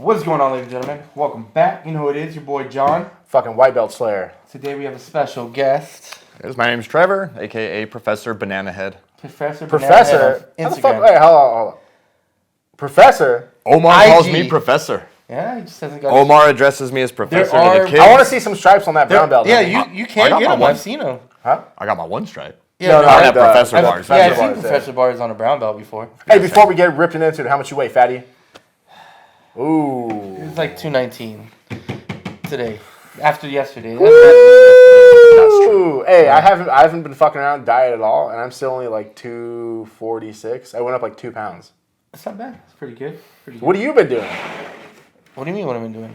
What is going on, ladies and gentlemen? Welcome back. You know who it is, your boy John. Fucking white belt slayer. Today we have a special guest. My name's Trevor, a.k.a. Professor Banana Head. Professor? How the Instagram. fuck? Wait, hold on. Professor? Omar IG. calls me Professor. Yeah, he just hasn't got Omar addresses me as Professor to the kids. I want to see some stripes on that brown belt. Yeah, man. you can't get them. I've seen them. Huh? I got my one stripe. Yeah, No, I I got Professor bars. Yeah, I've seen bars, Professor bars on a brown belt before. Hey, before we get ripped into it, how much you weigh, fatty? Ooh. It's like 219 today. After yesterday. That's true. Hey, I haven't been fucking around diet at all, and I'm still only like 246. I went up like 2 pounds. That's not bad. It's pretty good. What have you been doing? What do you mean what I've been doing?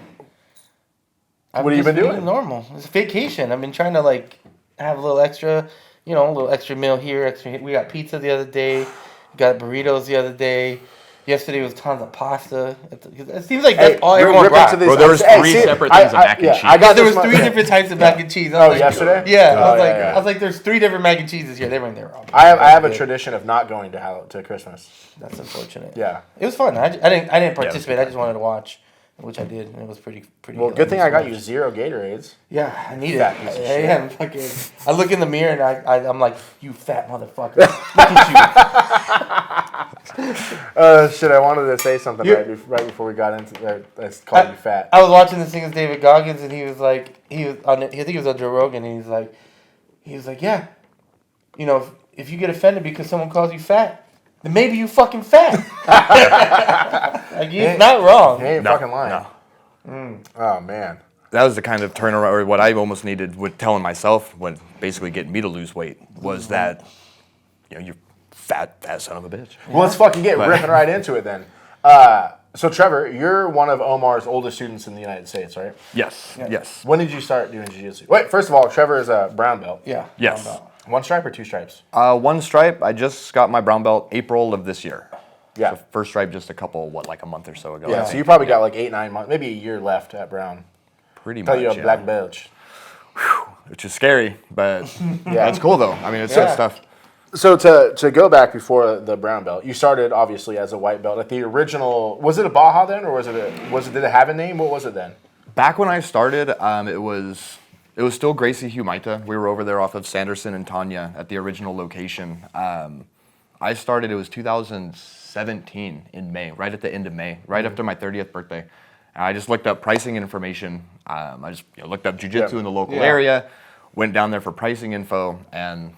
What have you been doing? Normal. It's a vacation. I've been trying to like have a little extra, a little extra meal here. We got pizza the other day. Got burritos the other day. Yesterday was tons of pasta. It seems like that's all everyone brought. Bro, there was three separate things of mac and cheese. There was 3 different types of mac and cheese. Yesterday? Yeah, I was like, there's 3 different mac and cheeses here. They weren't there. I have a tradition of not going to Christmas. That's unfortunate. Yeah, it was fun. I didn't participate. I just wanted to watch, which I did, and it was pretty. Well, good thing I got you 0 Gatorades. Yeah, I need Fat it. piece of shit. Fucking. I look in the mirror and I'm like, you fat motherfucker. Look at Shit, I wanted to say something right before we got into that. I called you fat. I was watching this thing with David Goggins, and he was like, I think he was on Joe Rogan, and he was like, yeah, if you get offended because someone calls you fat, then maybe you fucking fat. Like, he's not wrong. He ain't fucking lying. No. Oh, man. That was the kind of turnaround, or what I almost needed with telling myself when basically getting me to lose weight was that, you're fat son of a bitch. Well, let's fucking get ripping right into it then. So, Trevor, you're one of Omar's oldest students in the United States, right? Yes, yes. When did you start doing jiu-jitsu? Wait, first of all, Trevor is a brown belt. Yeah. Yes. 1 stripe or 2 stripes? 1 stripe. I just got my brown belt April of this year. Yeah. So first stripe just a month or so ago. Yeah, so you probably got like 8, 9 months, maybe a year left at brown. Pretty Tell much, you a black belt. Which is scary, but that's cool though. I mean, it's good stuff. So to go back before the brown belt, you started obviously as a white belt. Like the original, was it a Baja then, or did it have a name? What was it then? Back when I started, it was still Gracie Humaita. We were over there off of Sanderson and Tanya at the original location. I started, it was 2017 in May, right at the end of May, right after my 30th birthday. And I just looked up pricing information. I just looked up jiu-jitsu in the local area, went down there for pricing info, and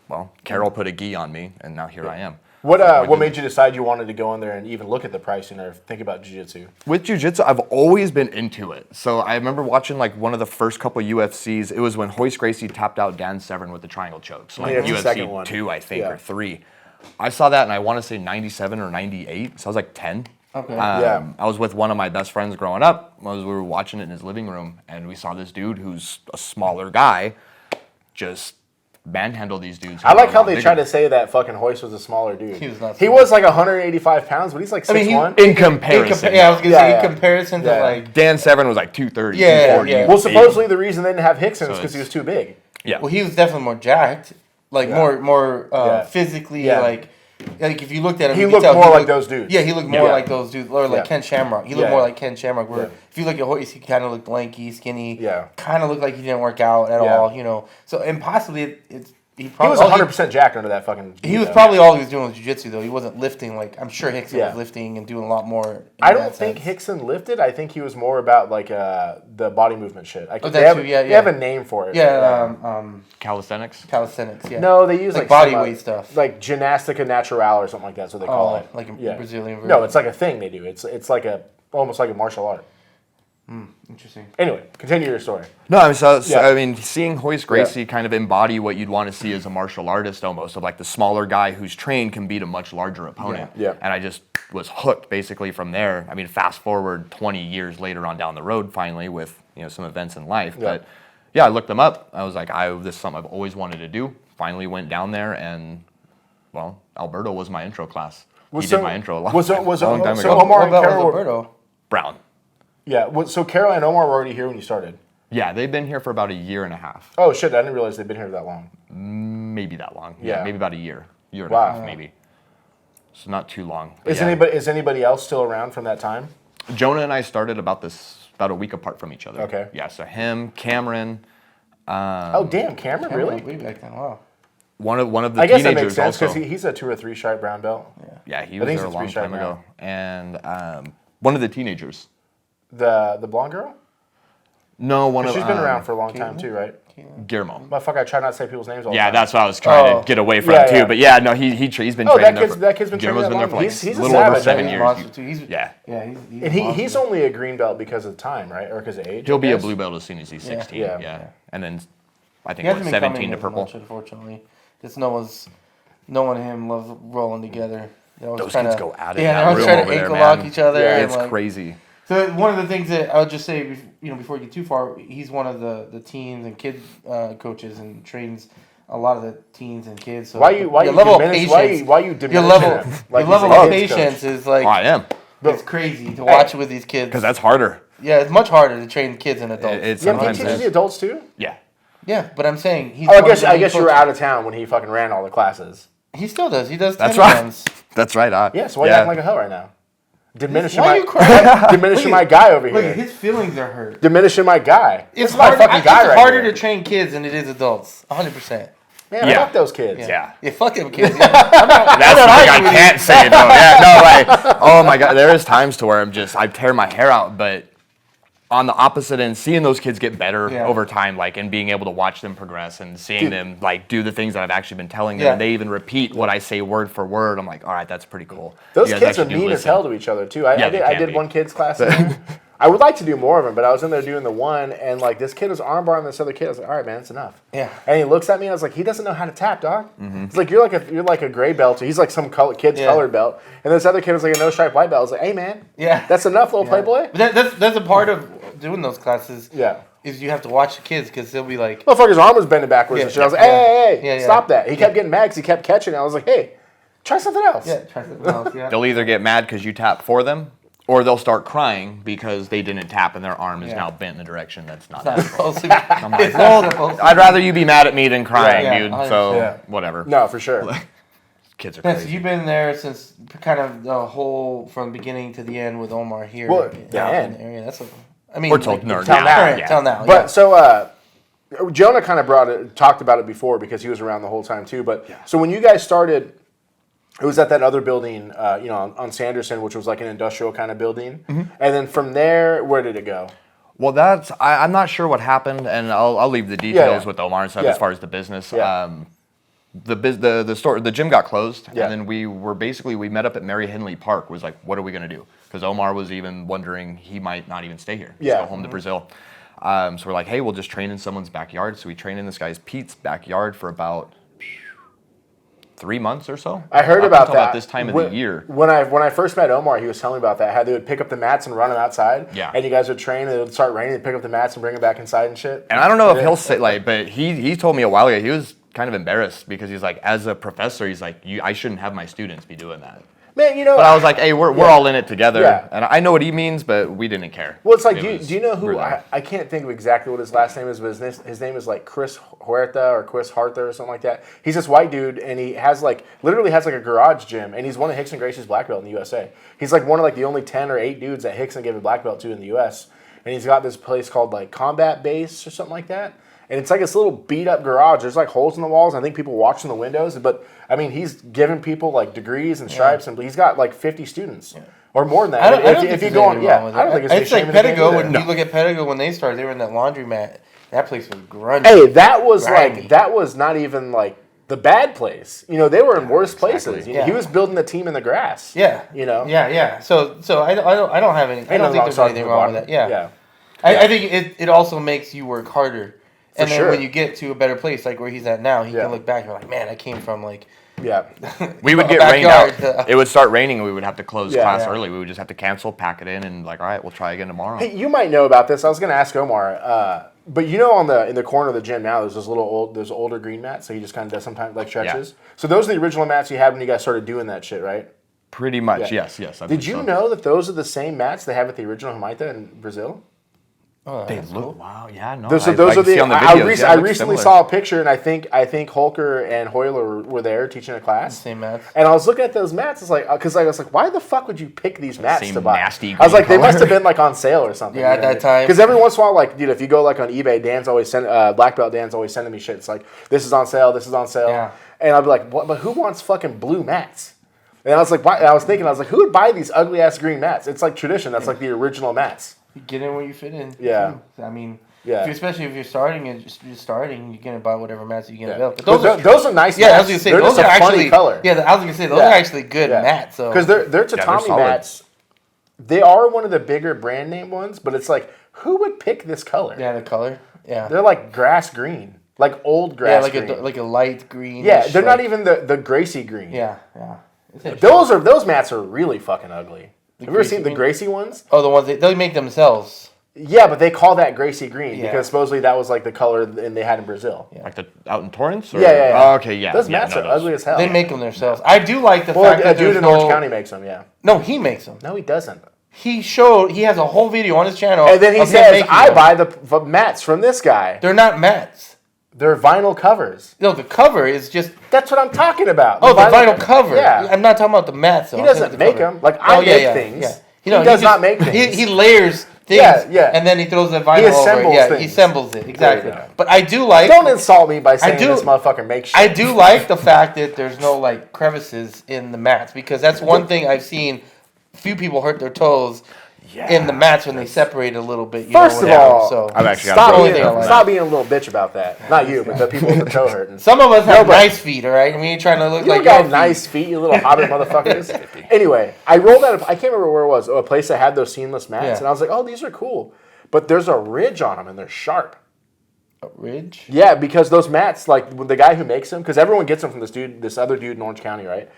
well, Carol put a gi on me, and now here I am. What made you decide you wanted to go in there and even look at the pricing or think about jiu-jitsu? With jiu-jitsu, I've always been into it. So I remember watching like one of the first couple UFCs. It was when Royce Gracie tapped out Dan Severn with the triangle choke. So like UFC 2, I think, or 3. I saw that, and I want to say 97 or 98. So I was like 10. Okay. I was with one of my best friends growing up. We were watching it in his living room, and we saw this dude who's a smaller guy just manhandle these dudes. I like how they try to say that fucking Royce was a smaller dude. He was not. He was like 185 pounds, but he's like 6'1". In comparison. I was gonna say in comparison to like Dan Severn was like 230, 240. Yeah. Well, supposedly the reason they didn't have Hickson is because he was too big. Yeah. Well, he was definitely more jacked, like more physically, like if you looked at him, he looked more like those dudes. Yeah, he looked more like those dudes, or like Ken Shamrock. He looked more like Ken Shamrock. Where if you look at Royce, he kind of looked lanky, skinny. Yeah. Kind of looked like he didn't work out at all. So and possibly he was 100% jacked under that fucking. He was probably all he was doing was jiu-jitsu though. He wasn't lifting like I'm sure Hickson was lifting and doing a lot more. I don't think Hickson lifted. I think he was more about like the body movement shit. They have a name for it. Yeah, calisthenics. Calisthenics. Yeah. No, they use like body weight stuff, like gymnastica natural or something like that. That's what they call it. Like a Brazilian version. No, it's like a thing they do. It's like almost like a martial art. Interesting. Anyway, continue your story. No, I mean, seeing Royce Gracie kind of embody what you'd want to see as a martial artist almost, of like the smaller guy who's trained can beat a much larger opponent. Yeah. And I just was hooked basically from there. I mean, fast forward 20 years later on down the road finally with, some events in life. Yeah. But yeah, I looked them up. I was like, this is something I've always wanted to do. Finally went down there and, well, Alberto was my intro class. He did my intro a long time ago. So Omar and Carol Alberto? Brown. Yeah, so Carol and Omar were already here when you started? Yeah, they've been here for about a year and a half. Oh, shit, I didn't realize they'd been here that long. Maybe that long. Yeah, maybe about a year and a half, maybe. So not too long. Is anybody else still around from that time? Jonah and I started about a week apart from each other. Okay. Yeah, so him, Cameron. Oh, damn, Cameron, really? Way back then. Wow. One of the I guess that teenagers makes sense also. because he's a 2 or 3 stripe brown belt. Yeah, he I was think there a he's a long three-stripe time ago. now. And one of the teenagers. The blonde girl? No, one of She's been around for a long time too, right? Guillermo. Motherfucker, I try not to say people's names all the Yeah, time. that's what I was trying to get away from Yeah, too. yeah. But yeah, no, he's been Oh, training that kid's been training Guillermo's that been there long? for like He's a a little over savage, 7 man. years. Monster too. Yeah. He's And he's only a green belt because of time, right? Or because of age? He'll I be a guess? blue belt as soon as he's 16. Yeah. Yeah. And then I think He hasn't been 17 coming to as purple. much, unfortunately. Just no one and him love rolling together. Those kids go at it. Yeah, in I that was room trying over to there, ankle man. lock each other. Yeah, and It's like, crazy. So one of the things that I would just say, before you get too far, he's one of the teens and kid coaches and trains a lot of the teens and kids. So Why you diminish him? Your level Like your level he's a of kid's coach? patience is like I am. it's crazy to watch with these kids. Because that's harder. Yeah, it's much harder to train kids and adults. It's Yeah, but he sometimes teaches the is. adults too? Yeah. Yeah, but I'm saying he's. Oh, I one of the guess you were coaches. out of town when he fucking ran all the classes. He still does. He does. That's 10 right. runs. That's right. Yeah, so why you acting like a hoe right now? Diminishing Why my you crying? my guy over Look, here. his feelings are hurt. Diminishing my guy. It's This is my hard. fucking guy It's right harder here. to train kids than it is adults. 100%. Man, Yeah. fuck those kids. Yeah. Yeah, fuck them kids. Yeah. That's the thing I can't say though. Yeah, no, like, oh my god, there is times to where I tear my hair out, but on the opposite end, seeing those kids get better Yeah. over time, like, and being able to watch them progress and seeing Dude. them like do the things that I've actually been telling them, Yeah. and they even repeat what I say word for word. I'm like, all right, that's pretty cool. Those You guys kids are actually do mean as listen. hell to each other too. Yeah, they I can did be. one kid's class. I would like to do more of them, but I was in there doing the one, and like this kid was armbarring this other kid. I was like, all right, man, it's enough. Yeah. And he looks at me, and I was like, he doesn't know how to tap, dog. It's like you're like a gray belt. He's like some kid's Yeah. colored belt, and this other kid was like a no stripe white belt. I was like, hey, man, Yeah. that's enough, little playboy. But that's a part of doing those classes. Yeah. Is you have to watch the kids because they'll be like, Motherfucker's arm was bending backwards Yeah, and shit. I was like, yeah. hey, Yeah, yeah. stop that. He kept getting mad because he kept catching it. I was like, hey, try something else. yeah, try something else. Yeah. They'll either get mad because you tap for them, or they'll start crying because they didn't tap and their arm is Yeah. now bent in a direction that's not. It's not natural. supposed to be. I'm like, It's well, not supposed to I'd rather you be mad at me than crying, Yeah, dude. 100%. So Yeah. whatever. No, for sure. Kids are Yeah, so crazy. you've been there since kind of the whole from beginning to the end with Omar here. Well, in the end. the area. That's I mean, We're told like, no, till now. now, current, Yeah. till now. But so Jonah kind of talked about it before because he was around the whole time too. But so when you guys started, it was at that other building, on Sanderson, which was like an industrial kind of building. And then from there, where did it go? Well, I'm not sure what happened, and I'll leave the details with Omar and stuff Yeah. as far as the business. Yeah. The gym got closed, Yeah. and then we met up at Mary Henley Park. Was like, what are we gonna do? Because Omar was even wondering he might not even stay here. Just Yeah. go home to Brazil. So we're like, hey, we'll just train in someone's backyard. So we trained in this guy's Pete's backyard for about 3 months or so. I heard Up about until that. About this time of the year. When I first met Omar, he was telling me about that. How they would pick up the mats and run them outside. Yeah. And you guys would train, and it would start raining. They'd pick up the mats and bring them back inside and shit. And I don't know if he'll say like, but he told me a while ago he was kind of embarrassed because he's like, as a professor, he's like, I shouldn't have my students be doing that. Man, But I was like, hey, we're all in it together. Yeah. And I know what he means, but we didn't care. Well, it's like, It was- do you know who? we're there. I can't think of exactly what his last name is, but his name is like Chris Huerta or Chris Hartha or something like that. He's this white dude, and he literally has a garage gym, and he's one of Hickson Gracie's black belt in the USA. He's like one of the only 10 or 8 dudes that Hickson gave a black belt to in the US. And he's got this place called like Combat Base or something like that. And it's like this little beat up garage. There's like holes in the walls. I think people watch in the windows. But I mean, he's giving people like degrees and stripes, and he's got like 50 students or more than that. I don't think if you there's go on, anything yeah, wrong with I don't it. think it's It's like any shame in the game Pedigo. either. When you look at Pedigo when they started, they were in that laundromat. That place was grungy. Hey, that was Grimy. like that was not even like the bad place. You know, they were in worse places. You know, Yeah. he was building the team in the grass. Yeah. You know. Yeah. So I don't have any. I don't think there's anything wrong with that. Yeah. Yeah. I think it also makes you work harder. And then sure. when you get to a better place, like where he's at now, he Yeah. can look back and be like, man, I came from like. Yeah. We would a get rained backyard. out. It would start raining, and we would have to close Yeah. class Yeah. early. We would just have to cancel, pack it in, and like, all right, we'll try again tomorrow. Hey, you might know about this. I was going to ask Omar, but you know, in the corner of the gym now, there's those older green mats. So he just kind of does sometimes like stretches. So those are the original mats you had when you guys started doing that shit, right? Pretty much, Yeah. yes. I Did believe you so. know that those are the same mats they have at the original Humaita in Brazil? Oh, They that's look cool. wow, yeah, no. Those I are see the. on the I videos, yeah, it looks recently similar. saw a picture, and I think Holker and Hoyler were there teaching a class. Same mats. And I was looking at those mats. It's like, because I was like, why the fuck would you pick these mats Same to buy? nasty I was like, green they must have color. been like on sale or something. Yeah, at that time. Because every once in a while, like, dude, if you go like on eBay, Black Belt Dan's always sending me shit. It's like, this is on sale, this is on sale. Yeah. And I'll be like, what? But who wants fucking blue mats? And I was like, why? And I was thinking, who would buy these ugly ass green mats? It's like tradition. That's like the original mats. You get in where you fit in. Yeah. Too. I mean, Yeah. especially if you're starting and just starting, you're gonna buy whatever mats you can Yeah. avail. But Those are nice yeah, I mats. was gonna say They're those just are a funny actually color. Yeah, I was gonna say those Yeah. are actually good mats. So Because they're tatami solid. mats. They are one of the bigger brand name ones, but it's like, who would pick this color? yeah, the color. Yeah. They're like grass green, like old grass green. Like a light green. Yeah, they're not even the Gracie green. Yeah, yeah. It's interesting. Those mats are really fucking ugly. Have you ever Gracie seen the green? Gracie ones? Oh, the ones they make themselves. Yeah, but they call that Gracie green Yeah. because supposedly that was like the color and they had in Brazil. Yeah. Like out in Torrance? Or? Yeah. Oh, okay, yeah. Those yeah, mats no, are ugly as hell. They make them themselves. I do like the Well, fact a that dude there's in no. Orange County makes them. Yeah. No, he makes them. No, he doesn't. He has a whole video on his channel. And then he of him says, making "I them. buy the mats from this guy. They're not mats. They're vinyl covers." No, the cover is just. That's what I'm talking about. Oh, the vinyl cover. Yeah. I'm not talking about the mats. Though. He I'm talking doesn't about the make cover. them. Like, I make things. Yeah. He does not make things. He layers things. Yeah. And then he throws the vinyl He assembles over it. Yeah, things. he assembles it. Exactly. There you go. But I do like. Don't insult me by saying do- this motherfucker makes shit. I do like the fact that there's no like crevices in the mats because that's one thing I've seen. Few people hurt their toes in the mats when they separate a little bit. First of all, so I've actually Stop got being, thing I like. stop being a little bitch about that. Not you, but the people with the toe hurting. some of us have but- nice feet. All right, I mean, you're trying to look You like got your feet. nice feet, you little hobbit motherfuckers. Anyway, I rolled out. I can't remember where it was. A place that had those seamless mats, Yeah. and I was like, "Oh, these are cool," but there's a ridge on them, and they're sharp. A ridge. Yeah, because those mats, like the guy who makes them, because everyone gets them from this other dude in Orange County, right?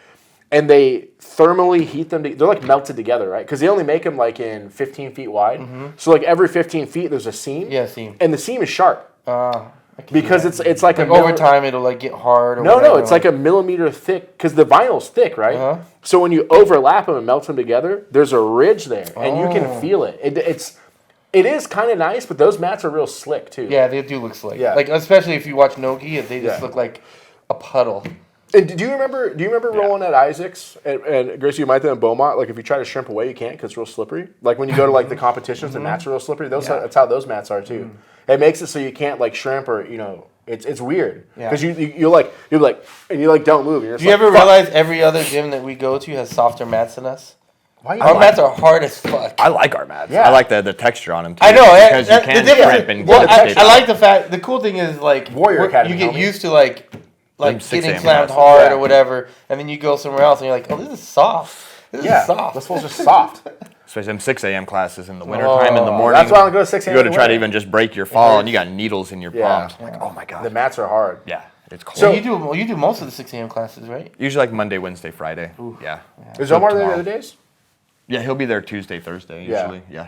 And they thermally heat them. They're like melted together, right? Because they only make them like in 15 feet wide. So like every 15 feet, there's a seam. Yeah, seam. And the seam is sharp I can because do that. it's like Like a over time, it'll like get hard. Or No, whatever. it's like a millimeter thick because the vinyl's thick, right? Uh-huh. So when you overlap them and melt them together, there's a ridge there, and you Oh. can feel it. It is kind of nice, but those mats are real slick too. Yeah, they do look slick. Yeah. Like especially if you watch Nogi, they just Yeah. look like a puddle. And do you remember rolling at Isaac's and Gracie Umaita and Beaumont? Like if you try to shrimp away, you can't because it's real slippery. Like when you go to like the competitions, the mats are real slippery. That's how those mats are too. It makes it so you can't like shrimp or it's weird Yeah. because you're like and you like don't move. And you're just Do you like, ever "Fuck." realize every other gym that we go to has softer mats than us? Why Our mats are hard as fuck. I like our mats. Yeah. I like the texture on them too. I know, because you the can difference- shrimp and well, get it I like the fact. The cool thing is like Warrior Academy, you get homie. used to like Them 6 getting a.m. slammed classes. hard Yeah. or whatever, and then you go somewhere else and you're like, oh, this is soft. This Yeah, is soft. this one's just soft. Especially them 6 a.m. classes in the wintertime in the Oh, morning. That's why I don't go to 6 You a.m. go to in the try to winter. even just break your fall, and you got needles in your Yeah. palms. Like, oh my god. The mats are hard. Yeah, it's cold. So- you do most of the 6 a.m. classes, right? Usually like Monday, Wednesday, Friday. Yeah. Is So Omar there the tomorrow. other days? Yeah, he'll be there Tuesday, Thursday Yeah. usually. Yeah.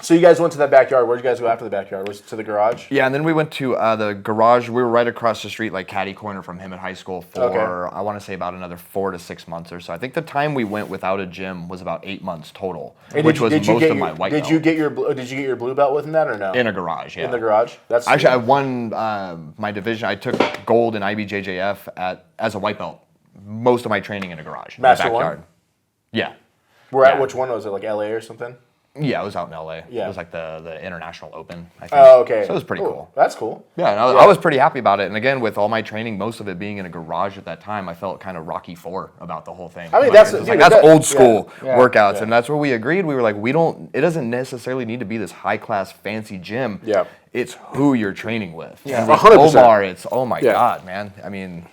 So you guys went to that backyard. Where'd you guys go after the backyard? Was it to the garage? Yeah, and then we went to the garage. We were right across the street, like catty corner from him at high school for, Okay. I want to say about another 4 to 6 months or so. I think the time we went without a gym was about 8 months total, And which was did you most get of your- my white Did belt. you get your blue belt with him that or no? In a garage, yeah. In the garage. That's Actually, I won my division. I took gold in IBJJF as a white belt. Most of my training in a garage, Master in the one? backyard. Yeah. We're at yeah. which one was it? Like LA or something? Yeah, it was out in LA. Yeah. It was like the International Open, I think. Oh, okay. So it was pretty cool. That's cool. Yeah, and I was pretty happy about it. And again, with all my training, most of it being in a garage at that time, I felt kind of Rocky IV about the whole thing. I mean, Like, that's- it was dude, like, that's that- old school yeah, workouts, yeah. and that's where we agreed. We were like, it doesn't necessarily need to be this high class fancy gym. Yeah. It's who you're training with. Yeah. And with 100%. Omar, it's oh my Yeah. god, man. I mean,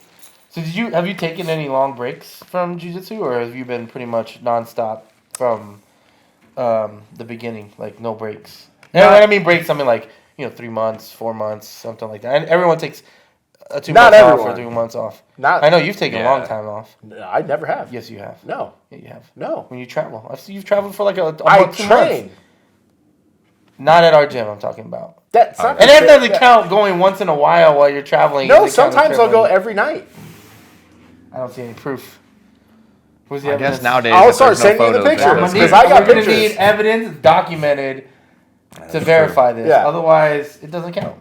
So have you taken any long breaks from jiu-jitsu, or have you been pretty much nonstop from the beginning, like no breaks? And when I mean breaks, something like 3 months, 4 months, something like that. And everyone takes 2 Not months off everyone. or 3 months off. Not- I know you've taken a long Yeah. time off. I never have. Yes, you have. No. Yeah, you have. No. When you travel, I've seen you've traveled for like a I month, 2 months. train. Not at our gym. I'm talking about. That's not. And that doesn't count going once in a while you're traveling. No, Does it count as sometimes I'll go traveling? every night. I don't see any proof. Where's the I evidence? guess nowadays I'll if start there's no sending you the photos, pictures, it's because just- I got we're gonna pictures. need evidence documented to verify this. Yeah. Otherwise, it doesn't count.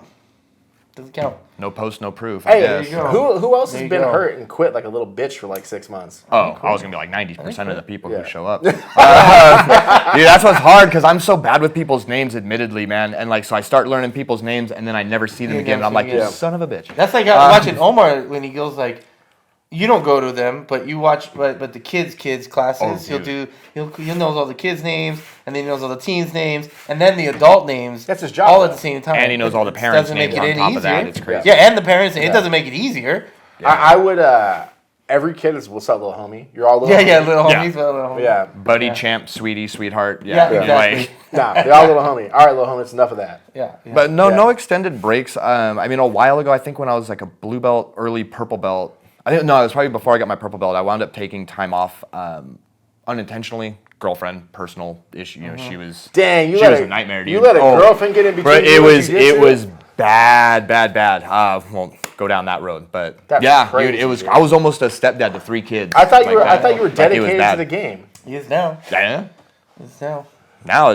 Doesn't count. No post, no proof. Hey, There you go. who else There has you been go. hurt and quit like a little bitch for like 6 months? Oh, I was gonna be like 90% of the people Yeah. who show up. Dude, that's what's hard because I'm so bad with people's names, admittedly, man. And like, so I start learning people's names and then I never see them You again. And never I'm like, see you them. son of a bitch. That's like watching Omar when he goes like, you don't go to them, but you watch. But the kids classes, Oh, he'll knows all the kids' names, and then he knows all the teens' names, and then the adult names. That's his job, all though. at the same time. And he knows all the It parents' doesn't names make it on any top of that. easier. It's crazy. Yeah, and the parents. It doesn't make it easier. Yeah. I would. Every kid is what's up, little homie. You're all little. Yeah, homie. little Yeah. homies, little homies. Yeah. Buddy, Yeah. champ, sweetie, sweetheart. Yeah, Yeah, exactly. like, Nah, they're all little homie. All right, little homie. It's enough of that. Yeah. but no, Yeah. no extended breaks. I mean, a while ago, I think when I was like a blue belt, early purple belt. I think no, it was probably before I got my purple belt. I wound up taking time off unintentionally. Girlfriend, personal issue. You know, she was. Dang, she was a nightmare, dude. You let a Oh. girlfriend get in between. But you it and was jiu-jitsu? bad. Won't go down that road. But That's yeah, crazy, dude, it was. dude. I was almost a stepdad to 3 kids. I thought you were. Like, I thought you were like, it was dedicated to bad. the game. He is now. Yeah. He is now. Now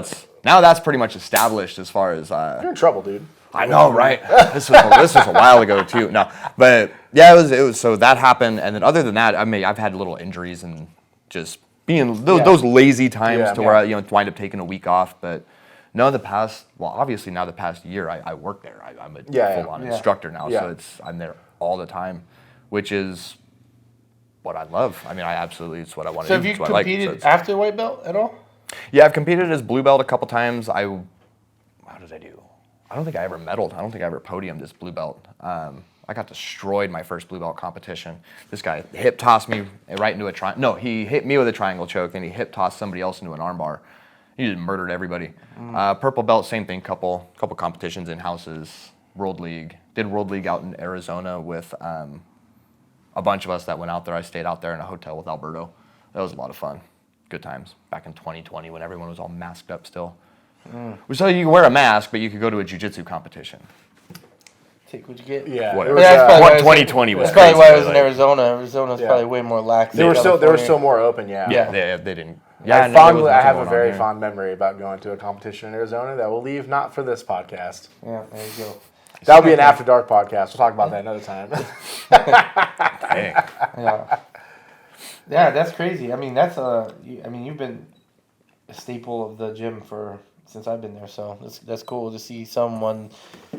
that's pretty much established as far as. You're in trouble, dude. I know, right? This was a while ago too. No, but yeah, it was. So that happened, and then other than that, I mean, I've had little injuries and just being those lazy times Yeah. to where I wind up taking a week off. But no, obviously now the past year, I work there. I'm a full-on instructor now, so I'm there all the time, which is what I love. I mean, it's what I want to So do. have you It's what I competed like. after white belt at all? Yeah, I've competed as blue belt a couple times. How did I do? I don't think I ever medaled. I don't think I ever podiumed as blue belt. I got destroyed my first blue belt competition. This guy hip tossed me right into a triangle. No, he hit me with a triangle choke, then he hip tossed somebody else into an armbar. He just murdered everybody. Purple belt, same thing. Couple competitions in houses. World League. Did World League out in Arizona with a bunch of us that went out there. I stayed out there in a hotel with Alberto. That was a lot of fun. Good times. Back in 2020 when everyone was all masked up still. So you could wear a mask, but you could go to a jiu-jitsu competition. Take what you get. Yeah. Whatever. It was, That's probably why 2020 was That's probably why crazy, it was in like- Arizona. Arizona's probably way more lax. They than were still California. more open. Yeah. Yeah. They didn't. I no, there was nothing have a going on very there. fond memory about going to a competition in Arizona that we'll leave not for this podcast. Yeah, there you go. That would be an after dark podcast. We'll talk about that another time. Dang. Yeah. Yeah, that's crazy. I mean, you've been a staple of the gym since I've been there, so that's cool to see someone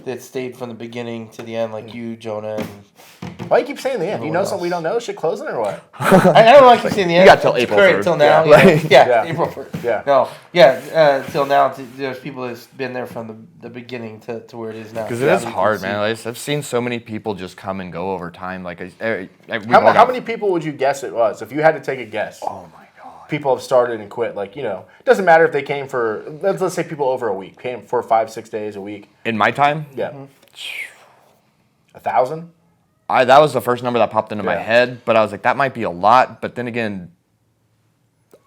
that stayed from the beginning to the end, like you, Jonah. And Why you keep saying the end? You know Everyone something we don't know? Shit closing or what? I don't like you saying the end. got till April Current 3rd. till now. Yeah. Yeah, Yeah. April 1st. Yeah. No, yeah, till now. There's people that's been there from the beginning to where it is now. Because it is hard, man. Like, I've seen so many people just come and go over time. Like, How many people would you guess it was? If you had to take a guess. Oh my god. People have started and quit. Like, it doesn't matter if they came for, let's say people over a week, came for 5-6 days a week. In my time, Yeah. 1,000? that was the first number that popped into my Yeah. head. But I was like, that might be a lot. But then again,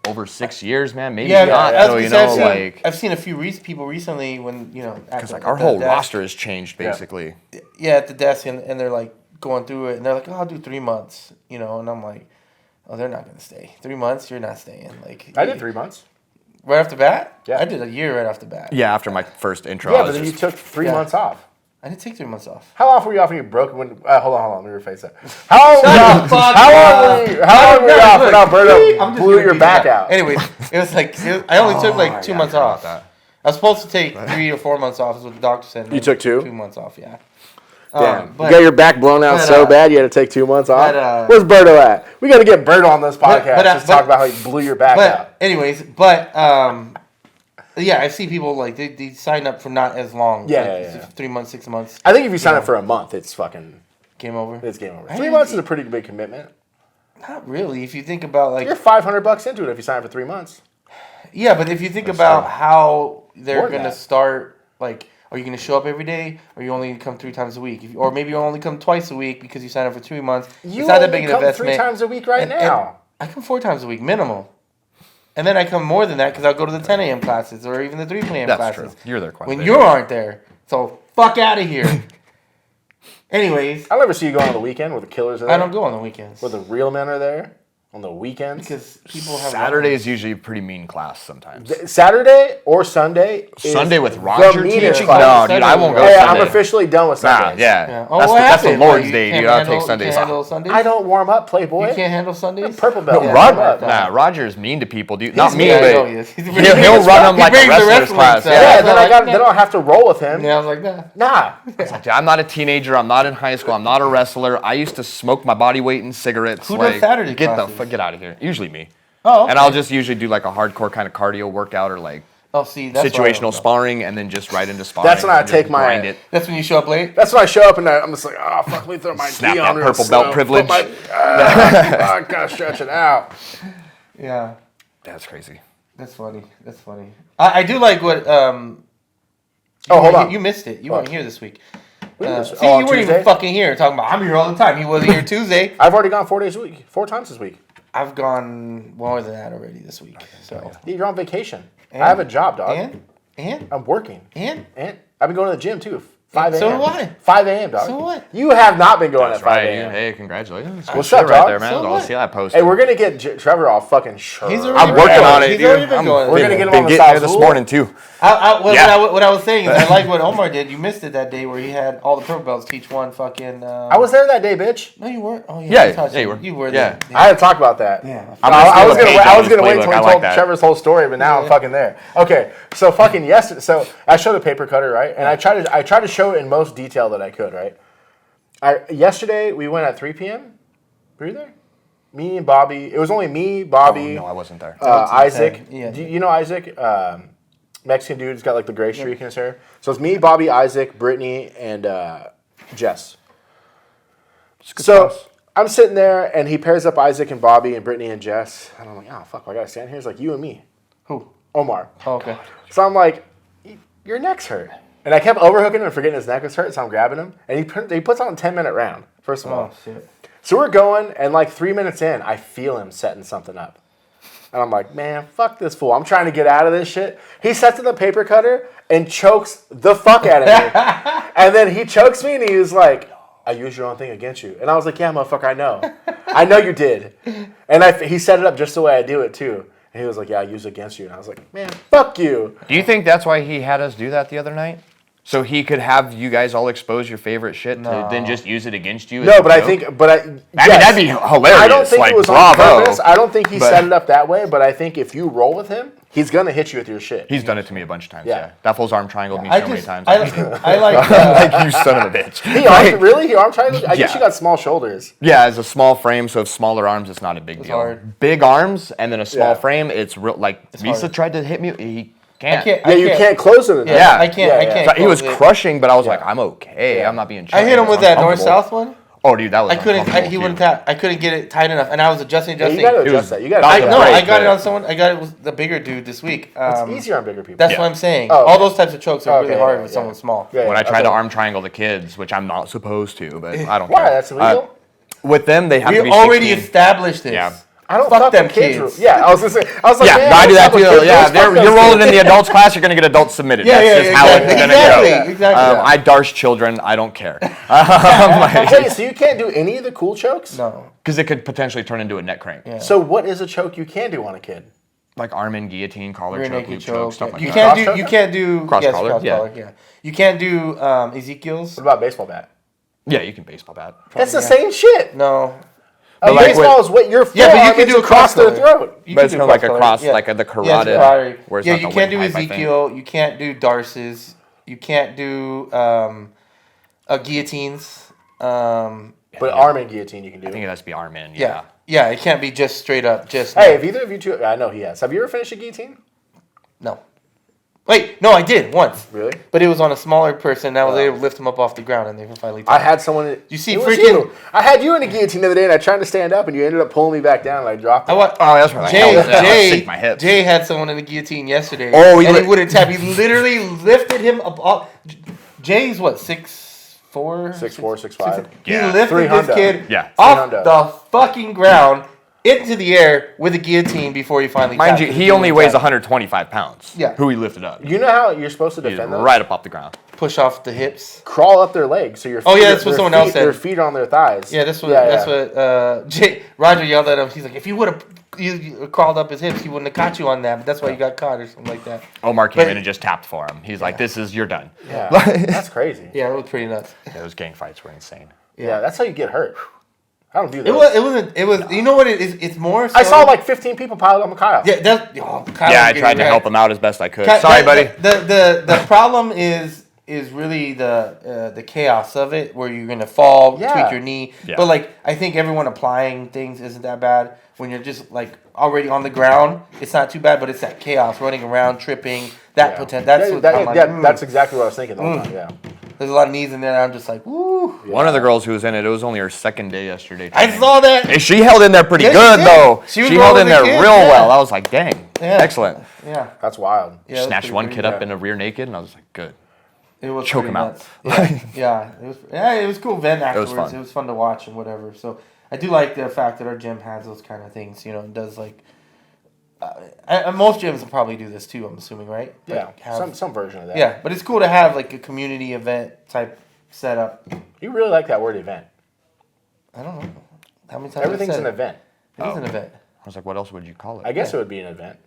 over 6 years, man, maybe Yeah, not. I was So gonna you say, know, I've seen a few people recently when because like our whole roster has changed basically. Yeah, at the desk, and they're like going through it, and they're like, "Oh, I'll do 3 months," and I'm like, "Oh, they're not gonna stay. 3 months, you're not staying." Like I did 3 months. right off the bat. Yeah. I did a year right off the bat. Yeah, after my first intro, Yeah, I but was then you just, took 3 Yeah. months off. I didn't take 3 months off. How long were you off when you broke? Hold on, let me rephrase that. How long were you Shut off? the fuck How long up. were you off when I'm Alberto just blew gonna your beat back you out? Anyways, it was like I only took like 2 yeah, months I forgot off. that. I was supposed to take 3 or 4 months off, is what the doctor said. You took 2? 2 months off, yeah. Damn, But- you got your back blown out but, so bad you had to take 2 months off. but, Where's Berto at? We got to get Berto on this podcast. Just but- talk about how you blew your back out. But anyways, yeah, I see people like they sign up for not as long. Yeah, like, yeah, yeah. 3 months, 6 months, I think if you sign up for a month, it's fucking game over. it's game over. I 3 months is a pretty big commitment. Not really. If you think about like You're $500 into it if you sign up for 3 months. yeah, but if you think about how they're More than gonna that. start, like, are you gonna show up every day, or you only come 3 times a week, or maybe you only come twice a week because you sign up for 3 months. You it's not that only big an come investment. 3 times a week right And now. I come 4 times a week minimal. And then I come more than that because I'll go to the 10 a.m. classes or even the 3 p.m. That's classes. true. You're there quite a When bit. you aren't there. So fuck out of here. Anyways, I'll never see you go on the weekend where the killers are there. I don't go on the weekends. Where the real men are there. On the weekends? Because people have Saturday is usually a pretty mean class sometimes. Saturday or Sunday is Sunday with Roger meanest teaching? class. No, dude, I won't go Hey, Sunday. I'm officially done with Nah, Sundays. yeah. Oh, That's the happened? Lord's You Day, can't dude. I'll take handle- Sundays You can't handle off. Sundays? I don't warm up, Playboy. You can't handle Sundays? Purple belt. Yeah, Rod, warm up. nah, Roger's mean to people, dude. Not He's me, mean, I but know he is. He's he'll run them He like a brings the wrestler's wrestling class. side. Yeah. Yeah, Yeah, then I don't have to roll with him. Yeah, I was like, nah. Nah. It's like, dude, I'm not a teenager. I'm not in high school. I'm not a wrestler. I used to smoke my body weight in cigarettes. Who does Saturday Get classes? get out of here. Usually me. Oh, okay. And I'll just usually do like a hardcore kind of cardio workout or like Oh, see, that's why I don't situational know. sparring, and then just right into sparring. That's when I and take just my- grind it. That's when you show up late? That's when I show up and I'm just like, oh, fuck, let me throw my Snap gi that on real purple slow. belt privilege. Put my, I gotta stretch it out. Yeah. That's crazy. That's funny. That's funny. I do like what Hold on. You missed it. You weren't here this week. missed it? See, Oh, you on weren't even Tuesday? fucking here talking about I'm here all the time. He wasn't here Tuesday. I've already gone 4 days a week, 4 times this week. I've gone more than that already this week. So You're on vacation. And? I have a job, dog. and I'm working. and And I've been going to the gym too. 5 a.m. So do I. 5 a.m., dog. So what? You have not been going That's at 5 right. a.m. Hey, congratulations. What's Good up, shit right dog? there, man. So I'll what? see that post. Hey, we're gonna get Trevor all fucking sure. He's already I'm working been on going. it, He's already dude. been going. We're gonna get him been on the getting South it this Zoo. morning too. What I was saying is I like what Omar did. You missed it that day where he had all the purple belts teach one fucking. I was there that day, bitch. No, you weren't. Oh Yeah, you touched yeah, it. you were. You were Yeah. there. I had to talk about that. Yeah. I was gonna wait playbook. until I we like told that. Trevor's whole story, but now I'm fucking there. Okay, so fucking yesterday, so I showed a paper cutter, right? And I tried to show it in most detail that I could, right? Yesterday we went at 3 p.m. Were you there? Me and Bobby. It was only me, Bobby. No, I wasn't there. Isaac. Yeah. Do you know Isaac? Mexican dude. He's got like the gray streak in his hair. So it's me, Bobby, Isaac, Brittany, and Jess. So I'm sitting there, and he pairs up Isaac and Bobby and Brittany and Jess. And I'm like, oh, fuck, I got to stand here. He's like, you and me. Who? Omar. Oh, okay. So I'm like, your neck's hurt. And I kept overhooking him and forgetting his neck was hurt, so I'm grabbing him. And he puts on a 10-minute round, first of all. Oh shit. So we're going, and like 3 minutes in, I feel him setting something up. And I'm like, man, fuck this fool. I'm trying to get out of this shit. He sets in the paper cutter and chokes the fuck out of me. And then he chokes me, and he was like, I used your own thing against you. And I was like, yeah, motherfucker, I know. I know you did. And he set it up just the way I do it, too. And he was like, yeah, I used it against you. And I was like, man, fuck you. Do you think that's why he had us do that the other night? So he could have you guys all expose your favorite shit to then just use it against you? as No, a but I joke? think, I mean, yes. that'd be hilarious. I don't think like, it was bravo. on purpose. I don't think he But- set it up that way, but I think if you roll with him, he's going to hit you with your shit. He's done it to me a bunch of times, Yeah. yeah. That fool's arm triangled me I so many just times. I like like, you son of a bitch. Really? He arm triangle? I guess Yeah. you got small shoulders. Yeah, as a small frame, so if smaller arms, it's not a big deal. hard. Big arms and then a small Yeah. frame, it's real. Like Misa hard. tried to hit me, he can't. Yeah, you can't close it enough. Yeah, Yeah. I can't. Yeah, I yeah. can't. So he was close it. crushing, but I was Yeah. like, I'm okay. Yeah. I'm not being. I hit him choked. with I'm that north uncomfortable. south one. Oh, dude, that was. I couldn't. uncomfortable, He too. wouldn't tap. I couldn't get it tight enough, and I was adjusting. You got to It adjust was- that. You got I to know, I Right, got it but- on someone. I got it with the bigger dude this week. It's easier on bigger people. That's Yeah. what I'm saying. Oh, All okay. those types of chokes are really Okay, hard yeah, with yeah. someone small. Yeah, When I tried okay. to arm triangle the kids, which I'm not supposed to, but I don't Why? care. That's illegal? With them, they have We to be already 16. established this. Yeah. I don't Fuck fuck them with kids. kids. Yeah, I was gonna say. I was like, Yeah, man, no, I do that fuck with too. kids. Yeah, Fuck those you're rolling kids. in the adults class, you're gonna get adults submitted. Yeah, That's yeah, just how exactly. it's gonna Exactly, go. exactly. I darsh children. I don't care. Hey, so you can't do any of the cool chokes? No. Because it could potentially turn into a neck crank. Yeah. So what is a choke you can do on a kid? Like arm in guillotine, collar Rear choke, naked loop choke. choke, stuff like You that. can't Cross do. choke? You can't do. Cross yes, collar, cross yeah. collar. Yeah. You can't do Ezekiel's. What about baseball bat? Yeah, you can baseball bat. That's the Yeah. same shit. No. like baseball is what your Yeah, but you forearm can is do a across their cross collar. throat. You But can it's do kind of like a collar. cross, Yeah. like the Yeah, it's carotid. carotid. where it's Yeah, not you the can't do windpipe, I think. Ezekiel. You can't do Darces. You can't do guillotines. But arm and guillotine you can do. I think it has to be arm in. Yeah. Yeah, it can't be just straight up. Just Hey, if either of you two, I know he has. Have you ever finished a guillotine? no. Wait, no, I did once. Really? But it was on a smaller person. And I was able to lift him up off the ground, and they finally. I had someone. You see, it was freaking- you. I had you in a guillotine the other day, and I tried to stand up, and you ended up pulling me back down, and I dropped. I It. wa- Oh, that's right. Jay, my hips. Jay had someone in the guillotine yesterday. Oh, he and he li- wouldn't tap. He literally lifted him up. Jay's what, 6'4"? 6'4", 6'5". He Yeah. lifted 300. this kid Yeah. off 300. the fucking ground into the air with a guillotine before he finally Mind tapped. you, he only weighs 125 pounds. Yeah. Who he lifted up. You know how you're supposed to He's defend those? right up off the ground. push off the hips. Crawl up their legs, so your feet, Oh yeah, that's what someone else said. Their feet are on their thighs. Yeah, that's what Roger yelled at him. He's like, if you would have you crawled up his hips, he wouldn't have caught you on that. But that's why you got caught or something like that. Omar came in and just tapped for him. He's like, you're done. Yeah, that's crazy. Yeah, it was pretty nuts. Yeah, those gang fights were insane. Yeah, that's how you get hurt. I don't do that. It was. You know what it is? It's more. So, I saw like 15 people piled on Kyle. Yeah, Kyle I tried to help him out as best I could. Sorry, Sorry, buddy. The problem is really the chaos of it, where you're gonna fall, tweak your knee. Yeah. But like, I think everyone applying things isn't that bad. When you're just like already on the ground, it's not too bad. But it's that chaos, running around, tripping, potential. That's what I'm like, that's exactly what I was thinking the whole time. Yeah. There's a lot of knees in there. And I'm just like, woo. Yeah. One of the girls who was in it, it was only her second day yesterday. I saw that. And she held in there pretty good, though. She held in there real well. I was like, dang. Yeah. Excellent. Yeah. That's wild. Yeah, snatched one kid up in the rear naked, and I was like, good. It was choke him out. Yeah, it was cool event afterwards. It was fun to watch and whatever. So I do like the fact that our gym has those kind of things. You know, it does like. Most gyms will probably do this too. I'm assuming, right? Yeah, some version of that. Yeah, but it's cool to have like a community event type setup. You really like that word event. I don't know how many times. Everything's an event. It is an event. I was like, what else would you call it? I guess it would be an event.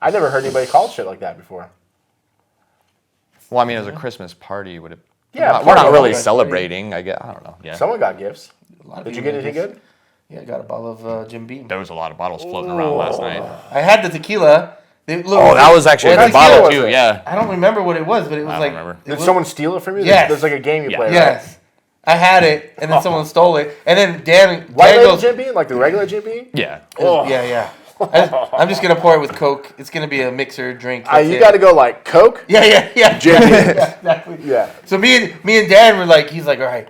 I never heard anybody call shit like that before. Well, I mean, as a Christmas party, would it? Yeah, we're not really celebrating. I guess I don't know. Yeah. Someone got gifts. Did you get anything good? Yeah, I got a bottle of Jim Beam. There was a lot of bottles floating around last night. I had the tequila. That was actually a good bottle too. Yeah. I don't remember what it was, but it was like. Remember. Did someone steal it from you? Yes. There's like a game you play. Yes. Right? I had it, and then someone stole it, and then Dan goes, Jim Beam, like the regular Jim Beam. Yeah. Yeah. I'm just gonna pour it with Coke. It's gonna be a mixer drink. You got to go like Coke. Yeah. Jim Beam. Yeah, exactly. Yeah. So me and Dan were like, he's like, all right.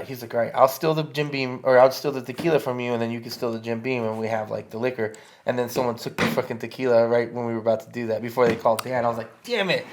He's like, all right, I'll steal the Jim Beam, or I'll steal the tequila from you, and then you can steal the Jim Beam, and we have like the liquor. And then someone took the fucking tequila right when we were about to do that before they called Dan. I was like, damn it.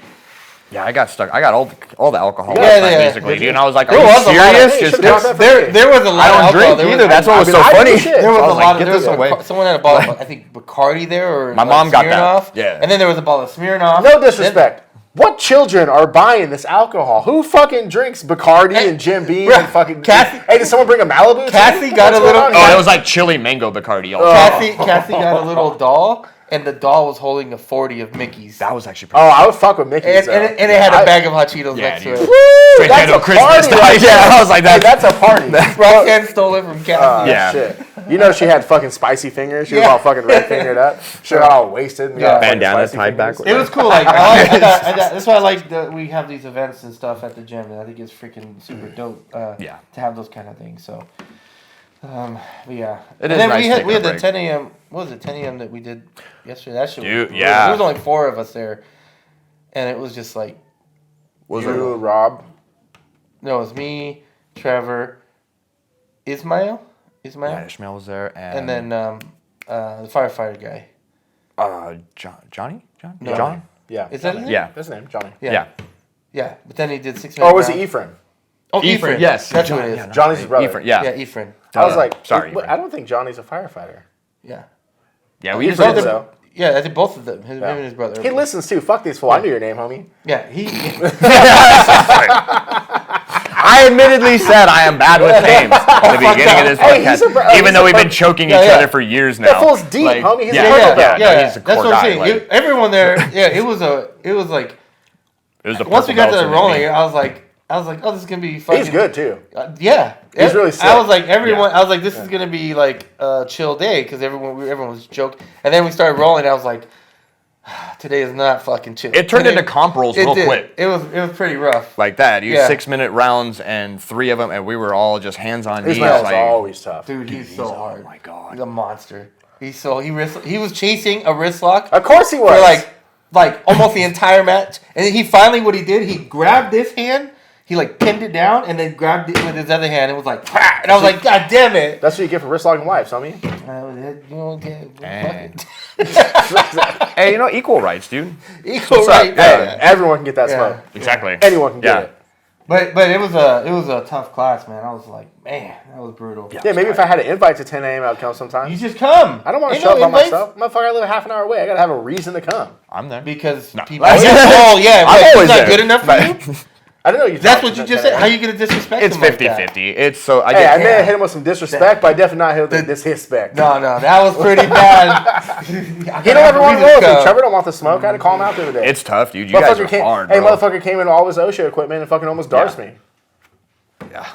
Yeah, I got stuck. I got all the alcohol last night, basically, dude. And I was like, are you serious? There was a lot of alcohol. I don't drink either. That's what was so funny. There was a lot of, someone had a bottle of, I think, Bacardi there, or my mom got that. Yeah. And then there was a bottle of Smirnoff. No disrespect. What children are buying this alcohol? Who fucking drinks Bacardi and Jim Beam and fucking... Hey, did someone bring a Malibu? Cassie got a little... Oh, it was like chili mango Bacardi. Cassie got a little doll, and the doll was holding a 40 of Mickey's. That was actually pretty I would fuck with Mickey's. And it had a bag of hot Cheetos next to it. Woo! That's a Christmas party. Yeah, I was like, that's a party. Roxanne stole it from Cassie. Yeah. Shit. You know she had fucking spicy fingers. She was all fucking red fingered up. She got all wasted. And got bandana tied backwards. It was cool. Like I got, that's why I like that we have these events and stuff at the gym. And I think it's freaking super dope. To have those kind of things. So, but yeah. It is nice. We had the 10 a.m. What was it? 10 a.m. that we did yesterday. That shit. There was only 4 of us there, and it was just like. Was it Rob? No, it was me, Trevor, Ismail. Yeah, Ishmael was there, and then the firefighter guy. Johnny? No. John? Yeah. Is that his name? Yeah. That's his name, Johnny. Yeah, but then he did 6 minutes. Oh, was it Ephraim? Oh, Ephraim. Yes. That's what it is. Johnny's his brother. Ephraim, yeah. Yeah, Ephraim. I was like, sorry. I don't think Johnny's a firefighter. Yeah. Yeah, we You just said so. Yeah, I think both of them. Him and his brother. He listens too. Fuck these fools. I knew your name, homie. Yeah, he. I admittedly said I am bad with names at the beginning of this podcast, even though we've been choking each other for years now. That fool's deep, homie. He's a purple belt. He's a that's core what I'm guy. saying. Everyone there, it was like. It was the once we got to the purple rolling, belts I was like, oh, this is gonna be fucking. He's good too. Yeah, he's really sick. I was like, I was like, this is gonna be like a chill day because everyone was joking, and then we started rolling. I was like, today is not fucking chill. It turned into comp rolls real quick. It was pretty rough. Like that. You 6-minute rounds and 3 of them, and we were all just hands on knees. Ismail's always tough. Dude, he's so hard. Oh my god, he's a monster. He was chasing a wrist lock. Of course he was. For like almost the entire match, and then he grabbed this hand. He pinned it down and then grabbed it with his other hand. It was like, Pah! And I was like, God damn it! That's what you get for wrist locking wives, homie. Hey, equal rights, dude. Equal rights. Hey, everyone can get that smoke. Exactly. Anyone can get it. But it was a tough class, man. I was like, man, that was brutal. Yeah, maybe if I had an invite to 10 a.m., I would come sometime. You just come. I don't want to show up by myself. Motherfucker, I live a half an hour away. I gotta have a reason to come. I'm there. Because no. people. Oh yeah, I'm always not there. good enough for you. I don't know. That's what you just said. How you gonna disrespect It's him like that? 50-50. It's so I may have hit him with some disrespect, but I definitely not hit him with disrespect. No, that was pretty bad. He don't ever want to roll with me. Trevor don't want the smoke. I had to call him out the other day. It's tough, dude. You guys are hard, bro. Hey, motherfucker came in all his OSHA equipment and fucking almost darts me. Yeah.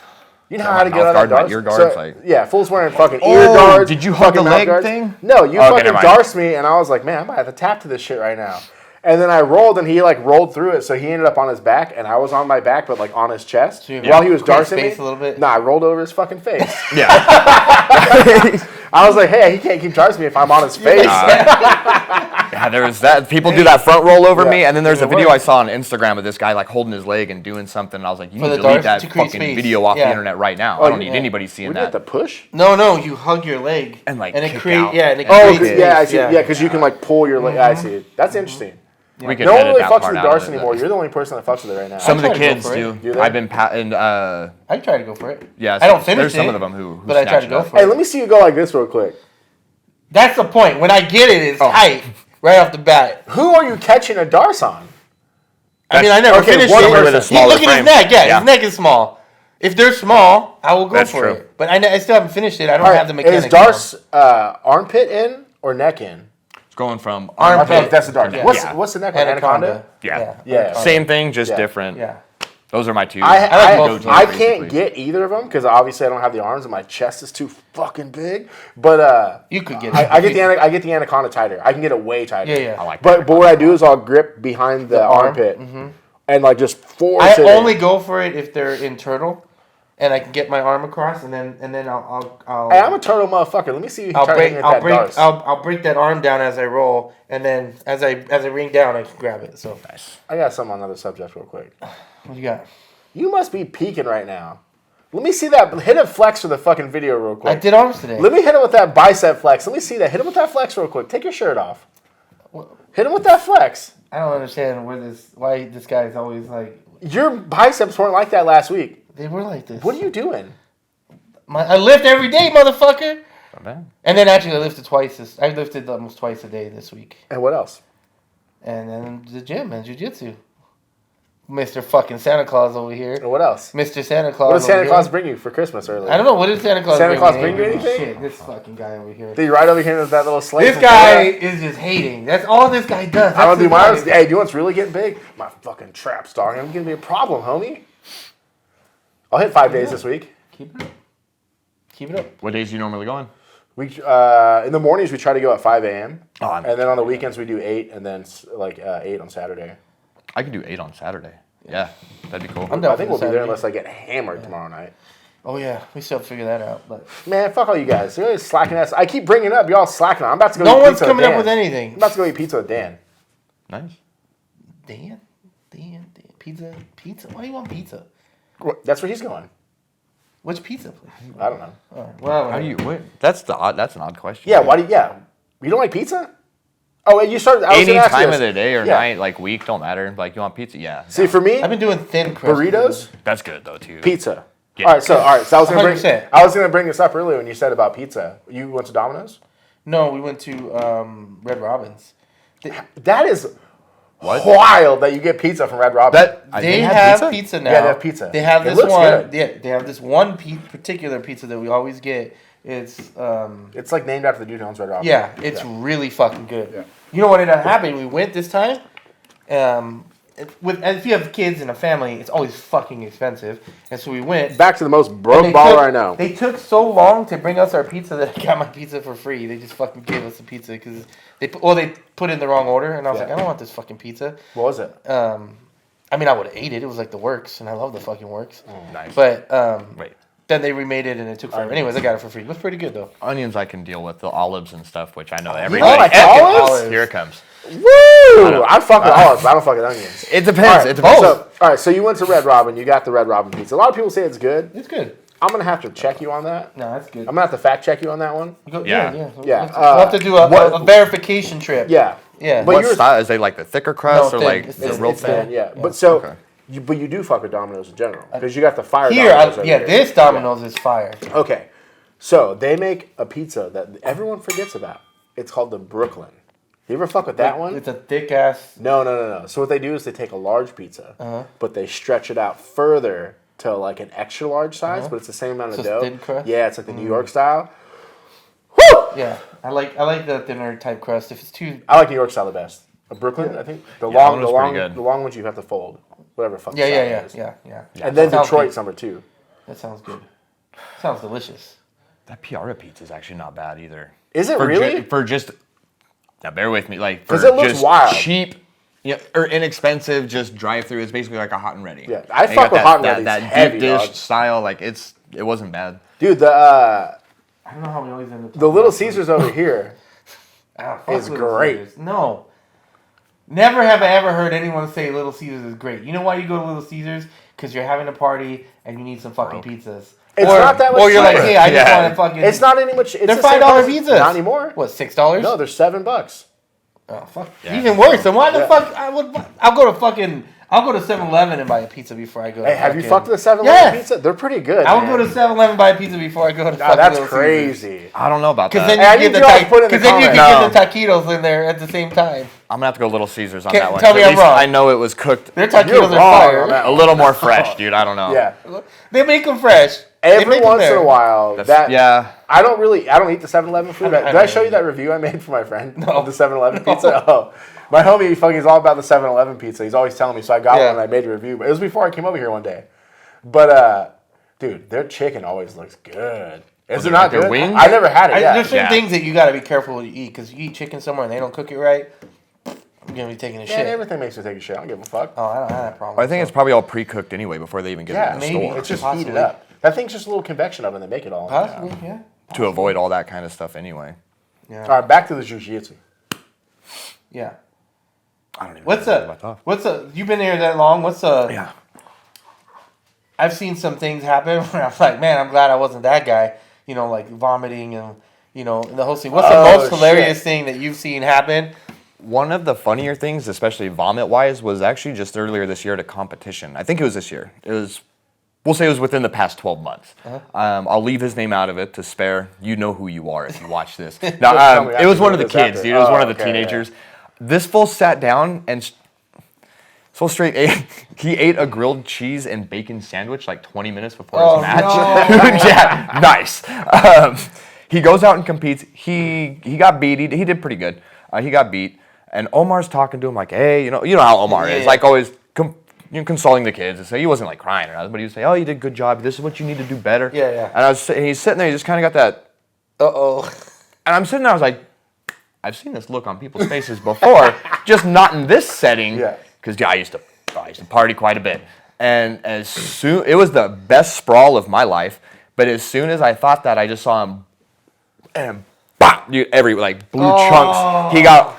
You know how to get out of darts? Ear guards, like... Yeah, fool's wearing fucking ear guards. Did you hug the leg thing? No, you fucking darts me, and I was like, man, I might have to tap to this shit right now. And then I rolled, and he like rolled through it, so he ended up on his back, and I was on my back, but like on his chest. So while he was darting me, a little bit? I rolled over his fucking face. Yeah. I was like, hey, he can't keep darting me if I'm on his face. Yeah, there was that. People do that front roll over me, and then there's a video I saw on Instagram of this guy like holding his leg and doing something, and I was like, you need to delete that fucking video off the internet right now. I don't need anybody seeing that. You have to push? No, you hug your leg and like it create out. Yeah, and it I see. Yeah, because you can like pull your leg. I see. That's interesting. Yeah. We could no one really that fucks part with out darts of it, anymore. You're the only person that fucks with it right now. Some of the kids do. I've been I try to go for it. Yeah, I don't finish there's it. some of them who but I try to go for it. Hey, let me see you go like this real quick. That's the point. When I get it, it's tight right off the bat. Who are you catching a darts on? I mean, I never finished it. With a smaller Look at his neck. Yeah, his neck is small. If they're small, I will go for it. But I still haven't finished it. I don't have the mechanics. Is darts armpit in or neck in? Going from armpit. That's the dart. Yeah. What's the neck one? Anaconda? Yeah. Same thing, just different. Yeah. Those are my two. I can't get either of them because obviously I don't have the arms and my chest is too fucking big. But you could get it. I get the anaconda tighter. I can get it way tighter. Yeah. I like but what I do is I'll grip behind the armpit and like just force it. I only go for it if they're in turtle. And I can get my arm across, and then I'll. Hey, I'm a turtle motherfucker. Let me see you I'll try to hit that darts. I'll break that arm down as I roll, and then as I ring down, I can grab it. So nice. I got something on another subject real quick. What you got? You must be peeking right now. Let me see that. Hit a flex for the fucking video real quick. I did arms today. Let me hit him with that bicep flex. Let me see that. Hit him with that flex real quick. Take your shirt off. Hit him with that flex. I don't understand why this guy is always like. Your biceps weren't like that last week. They were like this. What are you doing? I lift every day, motherfucker. Not bad. And then actually I lifted almost twice a day this week. And what else? And then the gym and jiu-jitsu. Mr. fucking Santa Claus over here. And what else? Mr. Santa Claus. What did Santa Claus bring you for Christmas earlier? I don't know. What did Santa Claus bring you? Santa Claus bring you anything? Shit, this fucking guy over here. Did you ride over here with that little sleigh? This guy is just hating. That's all this guy does. I don't do mine. Hey, do you know what's really getting big? My fucking trap star. I'm gonna be a problem, homie. I'll hit 5 days this week. Keep it up. What days do you normally go on? We in the mornings we try to go at 5 a.m. Oh, and then on the weekends we do 8, and then 8 on Saturday. I could do 8 on Saturday. Yeah, that'd be cool. I think we'll be there unless I get hammered tomorrow night. Oh yeah, we still have to figure that out. But man, fuck all you guys. You're really slacking ass. I keep bringing it up. Y'all slacking. I'm about to go. No eat one's pizza coming with Dan. up with anything. I'm about to go eat pizza with Dan. Nice. Dan, pizza. Why do you want pizza? That's where he's going. Which pizza place? I don't know. All right. Well, How do you? What? That's an odd question. Yeah. Why do you? Yeah. You don't like pizza? Oh, and you started. Any time of the day or night, like week, don't matter. Like you want pizza? Yeah. See, for me, I've been doing thin crust burritos. That's good though too. Pizza. Yeah. All right. So I was gonna 100%. I was gonna bring this up earlier when you said about pizza. You went to Domino's? No, we went to Red Robin's. That is wild that you get pizza from Red Robin. They have pizza now. Yeah, they have pizza. They have It this looks one. good. Yeah, they have this one particular pizza that we always get. It's like named after the dude who owns Red Robin. Yeah, it's really fucking good. Yeah. You know what ended up happening? We went this time. If you have kids and a family, it's always fucking expensive, and so we went. Back to the most broke baller I know. They took so long to bring us our pizza that I got my pizza for free. They just fucking gave us the pizza because they put in the wrong order, and I was like, I don't want this fucking pizza. What was it? I mean, I would have ate it. It was like the works, and I love the fucking works. Nice. But wait. Then they remade it, and it took forever. Anyways, I got it for free. It was pretty good though. Onions I can deal with. The olives and stuff, which I know You everybody. like olives? Here it comes. Woo! I fuck with olives, but I don't fuck with onions. It depends. It depends. So you went to Red Robin. You got the Red Robin pizza. A lot of people say it's good. It's good. I'm gonna have to check you on that. No, that's good. I'm gonna have to fact check you on that one. Yeah. Yeah. We'll have to do a verification trip. Yeah. Yeah. But what style is they like the thicker crust or thin. like It's the thin. real It's thin? thin. Yeah. Yeah. But so. Okay. But you do fuck with Domino's in general because you got the fire. Here, Domino's over here. this Domino's is fire. Okay, so they make a pizza that everyone forgets about. It's called the Brooklyn. You ever fuck with that one? It's a thick ass. No. So what they do is they take a large pizza, but they stretch it out further to like an extra large size, but it's the same amount of dough. Thin crust? Yeah, it's like the New York style. Woo! Yeah, I like the thinner type crust. If it's too, I like New York style the best. Brooklyn, I think the long ones you have to fold. Whatever fucking style it is. Yeah. And then Sounds Detroit's good. number 2. That sounds good. Sounds delicious. That Piara pizza is actually not bad either. Is it For really? for just now, bear with me. Like for 'Cause it looks just wild. cheap, or inexpensive, just drive-through. It's basically like a hot and ready. Yeah, I And you fuck got with hot and ready. That Heavy, deep dish dog. style, like it wasn't bad. Dude, I don't know how we always end up. the Little Caesars over here. Fuck is Little great. Caesars. No. Never have I ever heard anyone say Little Caesars is great. You know why you go to Little Caesars? Because you're having a party and you need some fucking pizzas. It's not that much Or you're like, cheaper. hey, I just want to fucking. It's not any much. It's They're the same $5 price. pizzas. Not anymore. What, $6? No, they're $7. Oh fuck. Yeah. Even worse. Then why the fuck I'll go to 7-Eleven and buy a pizza before I go. Hey, to have you fucking- fucked with the 7-Eleven Yes. pizza? They're pretty good. I would man. go to 7-Eleven and buy a pizza before I go to. Nah, that's Little Caesars. crazy. I don't know about Because that. then Hey, you I get need you all to put in the because then you can comments. get the taquitos in there at the same time. I'm gonna have to go Little Caesars on Can't- that one. tell me At I'm least wrong. I know it was cooked Their You're taquitos are wrong fire. on that a little more fresh, dude. I don't know. Yeah. They make them fresh. They Every make 'em once in there. a while, Yeah. I don't eat the 7-Eleven food. I Did I don't show you either. that review I made for my friend No. of the 7-Eleven No. pizza? Oh, my homie fucking is all about the 7-Eleven pizza. He's always telling me, so I got Yeah. one and I made a review. But it was before I came over here one day. But dude, their chicken always looks good. Is it not like their good? wings? I never had it. There's certain Yeah. things that you got to be careful when you eat because you eat chicken somewhere and they don't cook it right. I'm gonna be taking a Man, shit. everything makes me take a shit. I don't give a fuck. Oh, I don't have that problem. I think it's probably all pre-cooked anyway before they even get Yeah, it in the maybe. store It's just Possibly. heated up. That thing's just a little convection oven. They make it all. possibly, yeah. to avoid all that kind of stuff anyway. Yeah. All right, back to the Jiu-Jitsu. Yeah. I don't even What's know you've been here that long? Yeah. I've seen some things happen where I'm like, man, I'm glad I wasn't that guy. You know, like vomiting and, the whole scene. What's the most hilarious thing that you've seen happen? One of the funnier things, especially vomit-wise, was actually just earlier this year at a competition. I think it was this year. We'll say it was within the past 12 months. I'll leave his name out of it to spare. You know who you are if you watch this. Now, it was one of the kids, dude. It was one of the teenagers. This fool sat down and so straight he ate a grilled cheese and bacon sandwich like 20 minutes before his match. No. Yeah, nice. He goes out and competes. He got beat. He did pretty good. He got beat. And Omar's talking to him like, hey, you know how Omar is. Yeah. Like always consoling the kids and say he wasn't like crying or nothing, but he would say, oh, you did a good job. This is what you need to do better. Yeah. And he's sitting there, he just kind of got that. Uh-oh. And I'm sitting there, I was like, I've seen this look on people's faces before, just not in this setting. Yeah. Because I used to party quite a bit. And it was the best sprawl of my life. But as soon as I thought that, I just saw him, and bop, dude, blue chunks. He got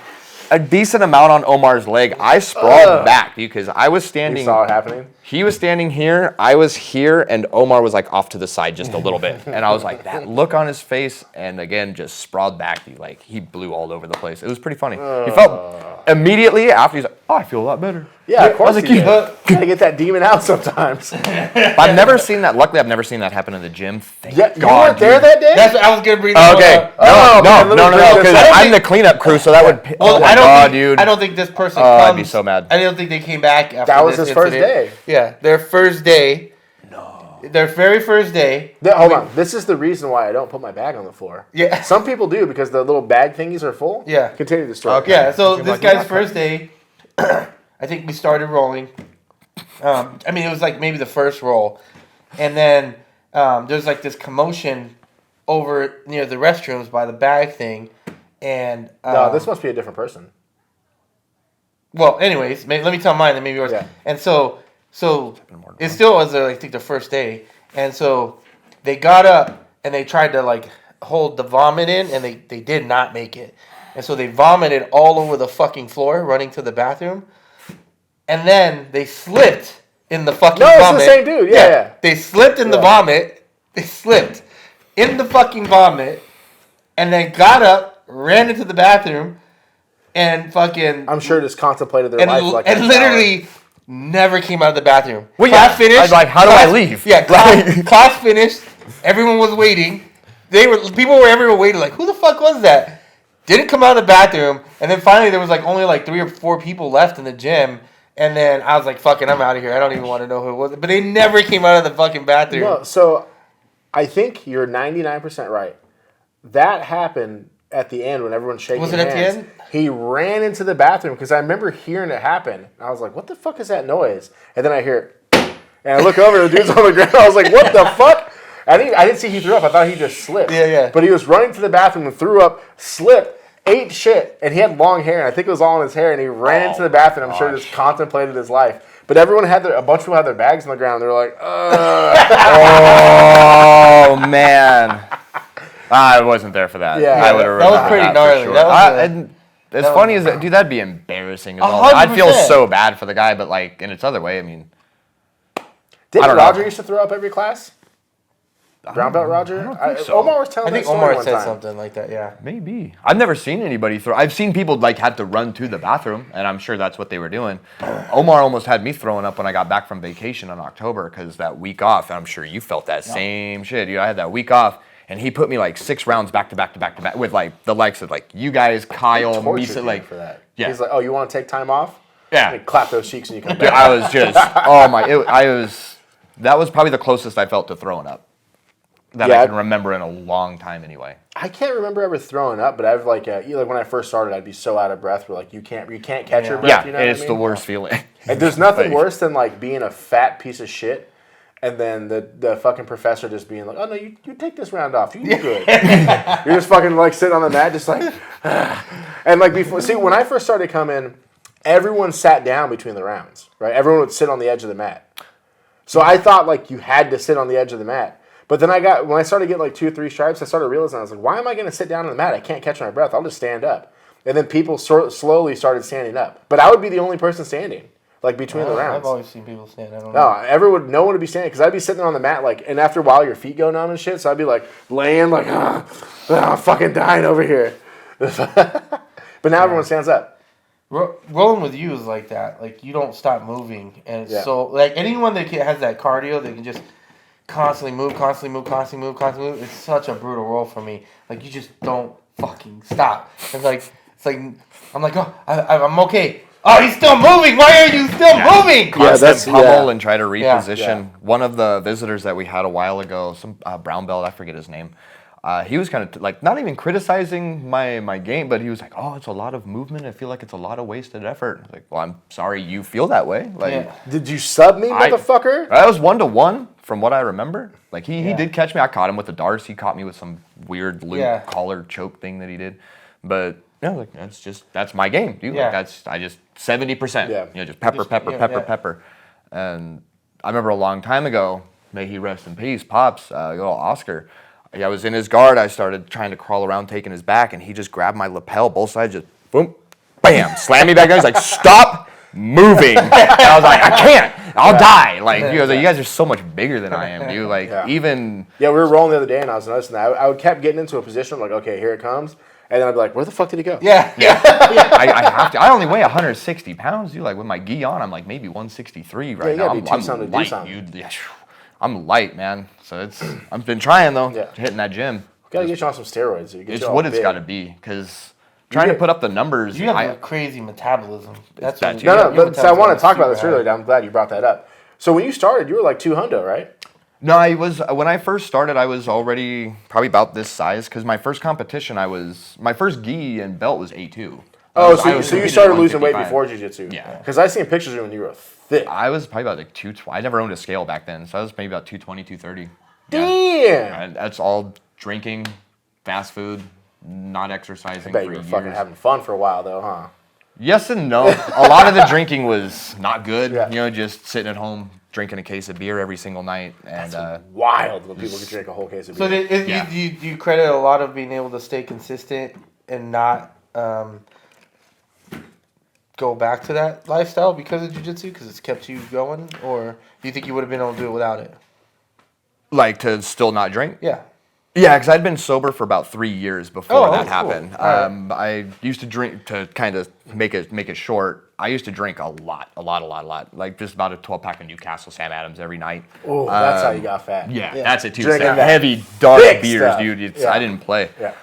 a decent amount on Omar's leg. I sprawled back, dude, because I was standing. You saw it happening? He was standing here, I was here, and Omar was like off to the side just a little bit. And I was like, that look on his face, and again, just sprawled back. He blew all over the place. It was pretty funny. He felt immediately after, he's like, oh, I feel a lot better. Yeah, of course like, you gotta get that demon out sometimes. I've never seen that. Luckily, I've never seen that happen in the gym. Thank Yeah, you God, weren't there dude. that day? That's what I was gonna bring that one Okay. up. Oh, man, let me No, bring this because up. I'm the cleanup crew, so that would. Well, oh my I don't God, think, dude. I don't think this person Oh, comes. I'd be so mad. I don't think they came back after That was this his first incident. day. Yeah, their first day. No. Their very first day. Hold on. This is the reason why I don't put my bag on the floor. Yeah. Some people do because the little bag thingies are full. Yeah. Continue the story. Okay. Yeah, so Seems this like you're guy's not first day, I think we started rolling. It was like maybe the first roll. And then there's like this commotion over near the restrooms by the bag thing. And No, this must be a different person. well, anyways, let me tell mine, then maybe yours. Yeah. And so it still was, I think, the first day. And so they got up and they tried to, like, hold the vomit in, and they did not make it. And so they vomited all over the fucking floor, running to the bathroom. And then they slipped in the fucking vomit. No, it's the same dude. Yeah. They slipped in the vomit. They slipped in the fucking vomit. And then got up, ran into the bathroom, and fucking... I'm sure just contemplated their life like and an literally never came out of the bathroom. Well, Class yeah. finished. I was like, how do I leave? Yeah, class finished. Everyone was waiting. People were everywhere waiting. Like, who the fuck was that? Didn't come out of the bathroom, and then finally there was like only like 3 or 4 people left in the gym, and then I was like, "Fuck it, I'm out of here. I don't even want to know who it was." But they never came out of the fucking bathroom. No, so I think you're 99% right. That happened at the end when everyone's shaking hands. Was it at the end? He ran into the bathroom because I remember hearing it happen. I was like, "What the fuck is that noise?" And then I hear it, and I look over, the dude's on the ground. I was like, "What the fuck?" I didn't see he threw up. I thought he just slipped. Yeah. But he was running to the bathroom and threw up, slipped, ate shit, and he had long hair. And I think it was all in his hair. And he ran into the bathroom. I'm sure just contemplated his life. But everyone a bunch of people had their bags on the ground. They were like, Oh man, I wasn't there for that. Yeah. I would have. That was pretty gnarly. Sure. That was and as funny as that, dude, that'd be embarrassing. As well. 100%. I'd feel so bad for the guy, but like in its other way, I mean. Didn't don't Roger know. used to throw up every class? Brown belt Roger? I don't think so. Omar was telling I think that story Omar one said time. something like that. Yeah. Maybe. I've never seen anybody throw. I've seen people like had to run to the bathroom, and I'm sure that's what they were doing. Omar almost had me throwing up when I got back from vacation in October because that week off, and I'm sure you felt that same shit. I had that week off, and he put me like 6 rounds back to back to back to back with like the likes of like you guys, Kyle, Tortured Misa, you like for that. yeah. He's like, "Oh, you want to take time off?" Yeah. And clap those cheeks and you come Dude, back. I was just oh my, that was probably the closest I felt to throwing up that I can remember in a long time anyway. I can't remember ever throwing up, but I've like when I first started, I'd be so out of breath. Where like you can't catch your breath. Yeah, You know what I it's mean? the worst feeling. And there's nothing Like- worse than like being a fat piece of shit, and then the fucking professor just being like, "Oh no, you take this round off. You do good." You're just fucking like sitting on the mat, just like, and like before. See, when I first started coming, everyone sat down between the rounds, right? Everyone would sit on the edge of the mat. So I thought like you had to sit on the edge of the mat. But then when I started getting like 2 or 3 stripes, I started realizing I was like, why am I going to sit down on the mat? I can't catch my breath. I'll just stand up. And then people slowly started standing up. But I would be the only person standing, like between the rounds. I've always seen people stand. I don't know. No one would be standing because I'd be sitting there on the mat like, and after a while your feet go numb and shit. So I'd be like laying like, I'm fucking dying over here. But now everyone stands up. Rolling with you is like that. Like you don't stop moving, and it's so like anyone that has that cardio, they can just constantly move. It's such a brutal roll for me. Like you just don't fucking stop. It's like I'm like, oh, I'm okay. Oh, he's still moving. Why are you still moving? Constant pummel and try to reposition. Yeah. One of the visitors that we had a while ago, some brown belt, I forget his name. He was kind of like not even criticizing my game, but he was like, "Oh, it's a lot of movement. I feel like it's a lot of wasted effort." I was like, well, I'm sorry you feel that way. Like, Did you sub me, motherfucker? That was 1-to-1 from what I remember. Like he did catch me. I caught him with the darts. He caught me with some weird loop collar choke thing that he did. But yeah, like that's my game, dude. Yeah. Like I just 70%. Yeah. Just pepper. And I remember a long time ago, may he rest in peace, Pops, little Oscar. I was in his guard. I started trying to crawl around, taking his back, and he just grabbed my lapel, both sides, just boom, bam, slammed me back down. He's like, "Stop moving!" And I was like, "I can't. I'll die." Like, you guys are so much bigger than I am, dude. Like, even we were rolling the other day, and I was noticing that I would kept getting into a position like, okay, here it comes, and then I'd be like, where the fuck did he go? I have to. I only weigh 160 pounds, dude. Like with my gi on, I'm like maybe 163 right now. I'm light, dude. I'm light, man. So I've been trying though, hitting that gym. Gotta get you on some steroids. So It's what it's got to be, because trying to put up the numbers. You have a crazy metabolism. That's that what too. So I want to talk about this earlier. I'm glad you brought that up. So when you started, you were like 200, right? No, when I first started, I was already probably about this size, because my first competition, my first gi and belt was A2. Oh, so you started losing weight before jiu-jitsu? Yeah. Because I seen pictures of you when you were thick. I was probably about like 220. I never owned a scale back then, so I was maybe about 220, 230. Damn. And that's all drinking, fast food, not exercising. I bet for you were years. fucking having fun for a while, though, huh? Yes and no. A lot of the drinking was not good. Yeah. Just sitting at home drinking a case of beer every single night. And Wild when people could drink a whole case of beer. So do you credit a lot of being able to stay consistent and not go back to that lifestyle because of jiu-jitsu, because it's kept you going, or do you think you would have been able to do it without it? like to still not drink? Yeah. Yeah, because I'd been sober for about 3 years before that cool. happened. Right. I used to drink, to kind of make it short, I used to drink a lot. Like just about a 12-pack of Newcastle Sam Adams every night. Oh, that's how you got fat. Yeah, that's it too. Drinking Some that heavy, dark thick beers, stuff. dude. Yeah. I didn't play. Yeah.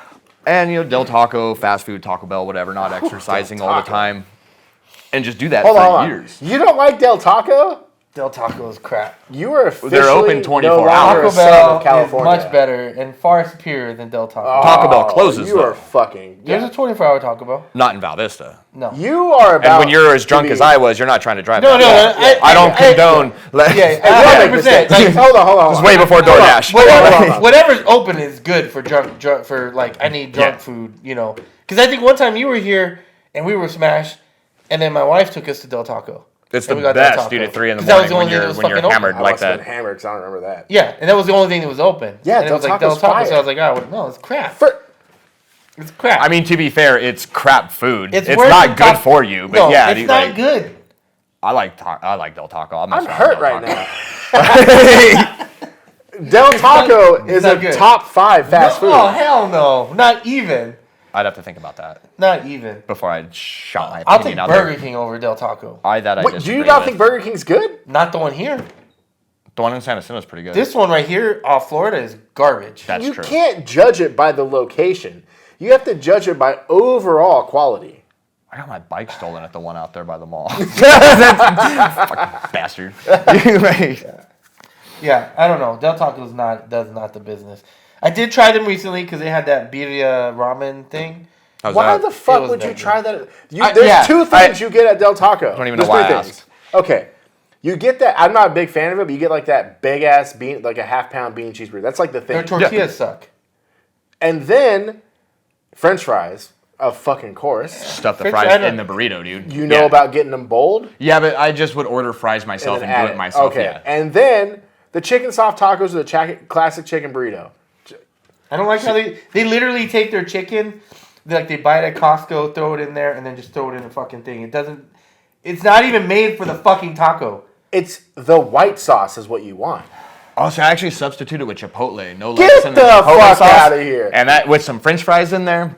And, Del Taco, fast food, Taco Bell, whatever, not exercising all the time. And just do that Hold for on. years. You don't like Del Taco? Del Taco is crap. You are officially They're open 24 no longer Taco a son of Bell is California. much better and far superior than Del Taco. Taco Bell closes, You though. are fucking... There's a 24-hour Taco Bell. Not in Val Vista. No. You are about And when you're as drunk to be- as I was, you're not trying to drive. No, that. no, I don't condone. Yeah, Hey, we'll make 100%. mistakes. Hold on. It's way before Hold on. DoorDash. Hold on. Whatever's open is good for drunk for like I need drunk food, Because I think one time you were here and we were smashed, and then my wife took us to Del Taco. It's And the we got Del best, Taco. dude, at 3 in the 'Cause that was morning the only thing that was when you're fucking hammered I like must have that. been hammered because I don't remember that. Yeah, and that was the only thing that was open. Yeah, and it Del was like Del Taco's Taco. fire. So I was like, no, it's crap. It's crap. I mean, to be fair, it's crap food. It's worse not than good for you, but no, yeah, it's dude, not like, good. I like Del Taco. I'm hurt right now. now. Del Taco is not a good. top 5 fast food. Oh hell no, not even. I'd have to think about that Not even. before I shot my I'll take opinion out Burger there. King over Del Taco. Wait, do disagree you not with. think Burger King's good? Not the one here. The one in Santa Cena is pretty good. This one right here off Florida is garbage. That's You true. can't judge it by the location. You have to judge it by overall quality. I got my bike stolen at the one out there by the mall. Fucking bastard. Yeah, I don't know. Del Taco's does not the business. I did try them recently because they had that birria ramen thing. How's Why that? the fuck was would you that try that? Yeah. There's 2 things you get at Del Taco. don't even know There's why 3 I things. asked. Okay. You get that. I'm not a big fan of it, but you get like that big ass bean, like a half-pound bean cheeseburger. That's like the thing. Their tortillas suck. And then French fries, of fucking course. Stuff the French fries fries in the burrito, dude. You know about getting them bold. Yeah, but I just would order fries myself and add do it myself. Okay. Yeah. And then the chicken soft tacos or the classic chicken burrito. I don't like how they literally take their chicken, they buy it at Costco, throw it in there, and then just throw it in the fucking thing. It's not even made for the fucking taco. It's the white sauce is what you want. Oh, so I actually substituted with Chipotle. No Get lettuce in the Chipotle fuck sauce, outta here. And that with some French fries in there,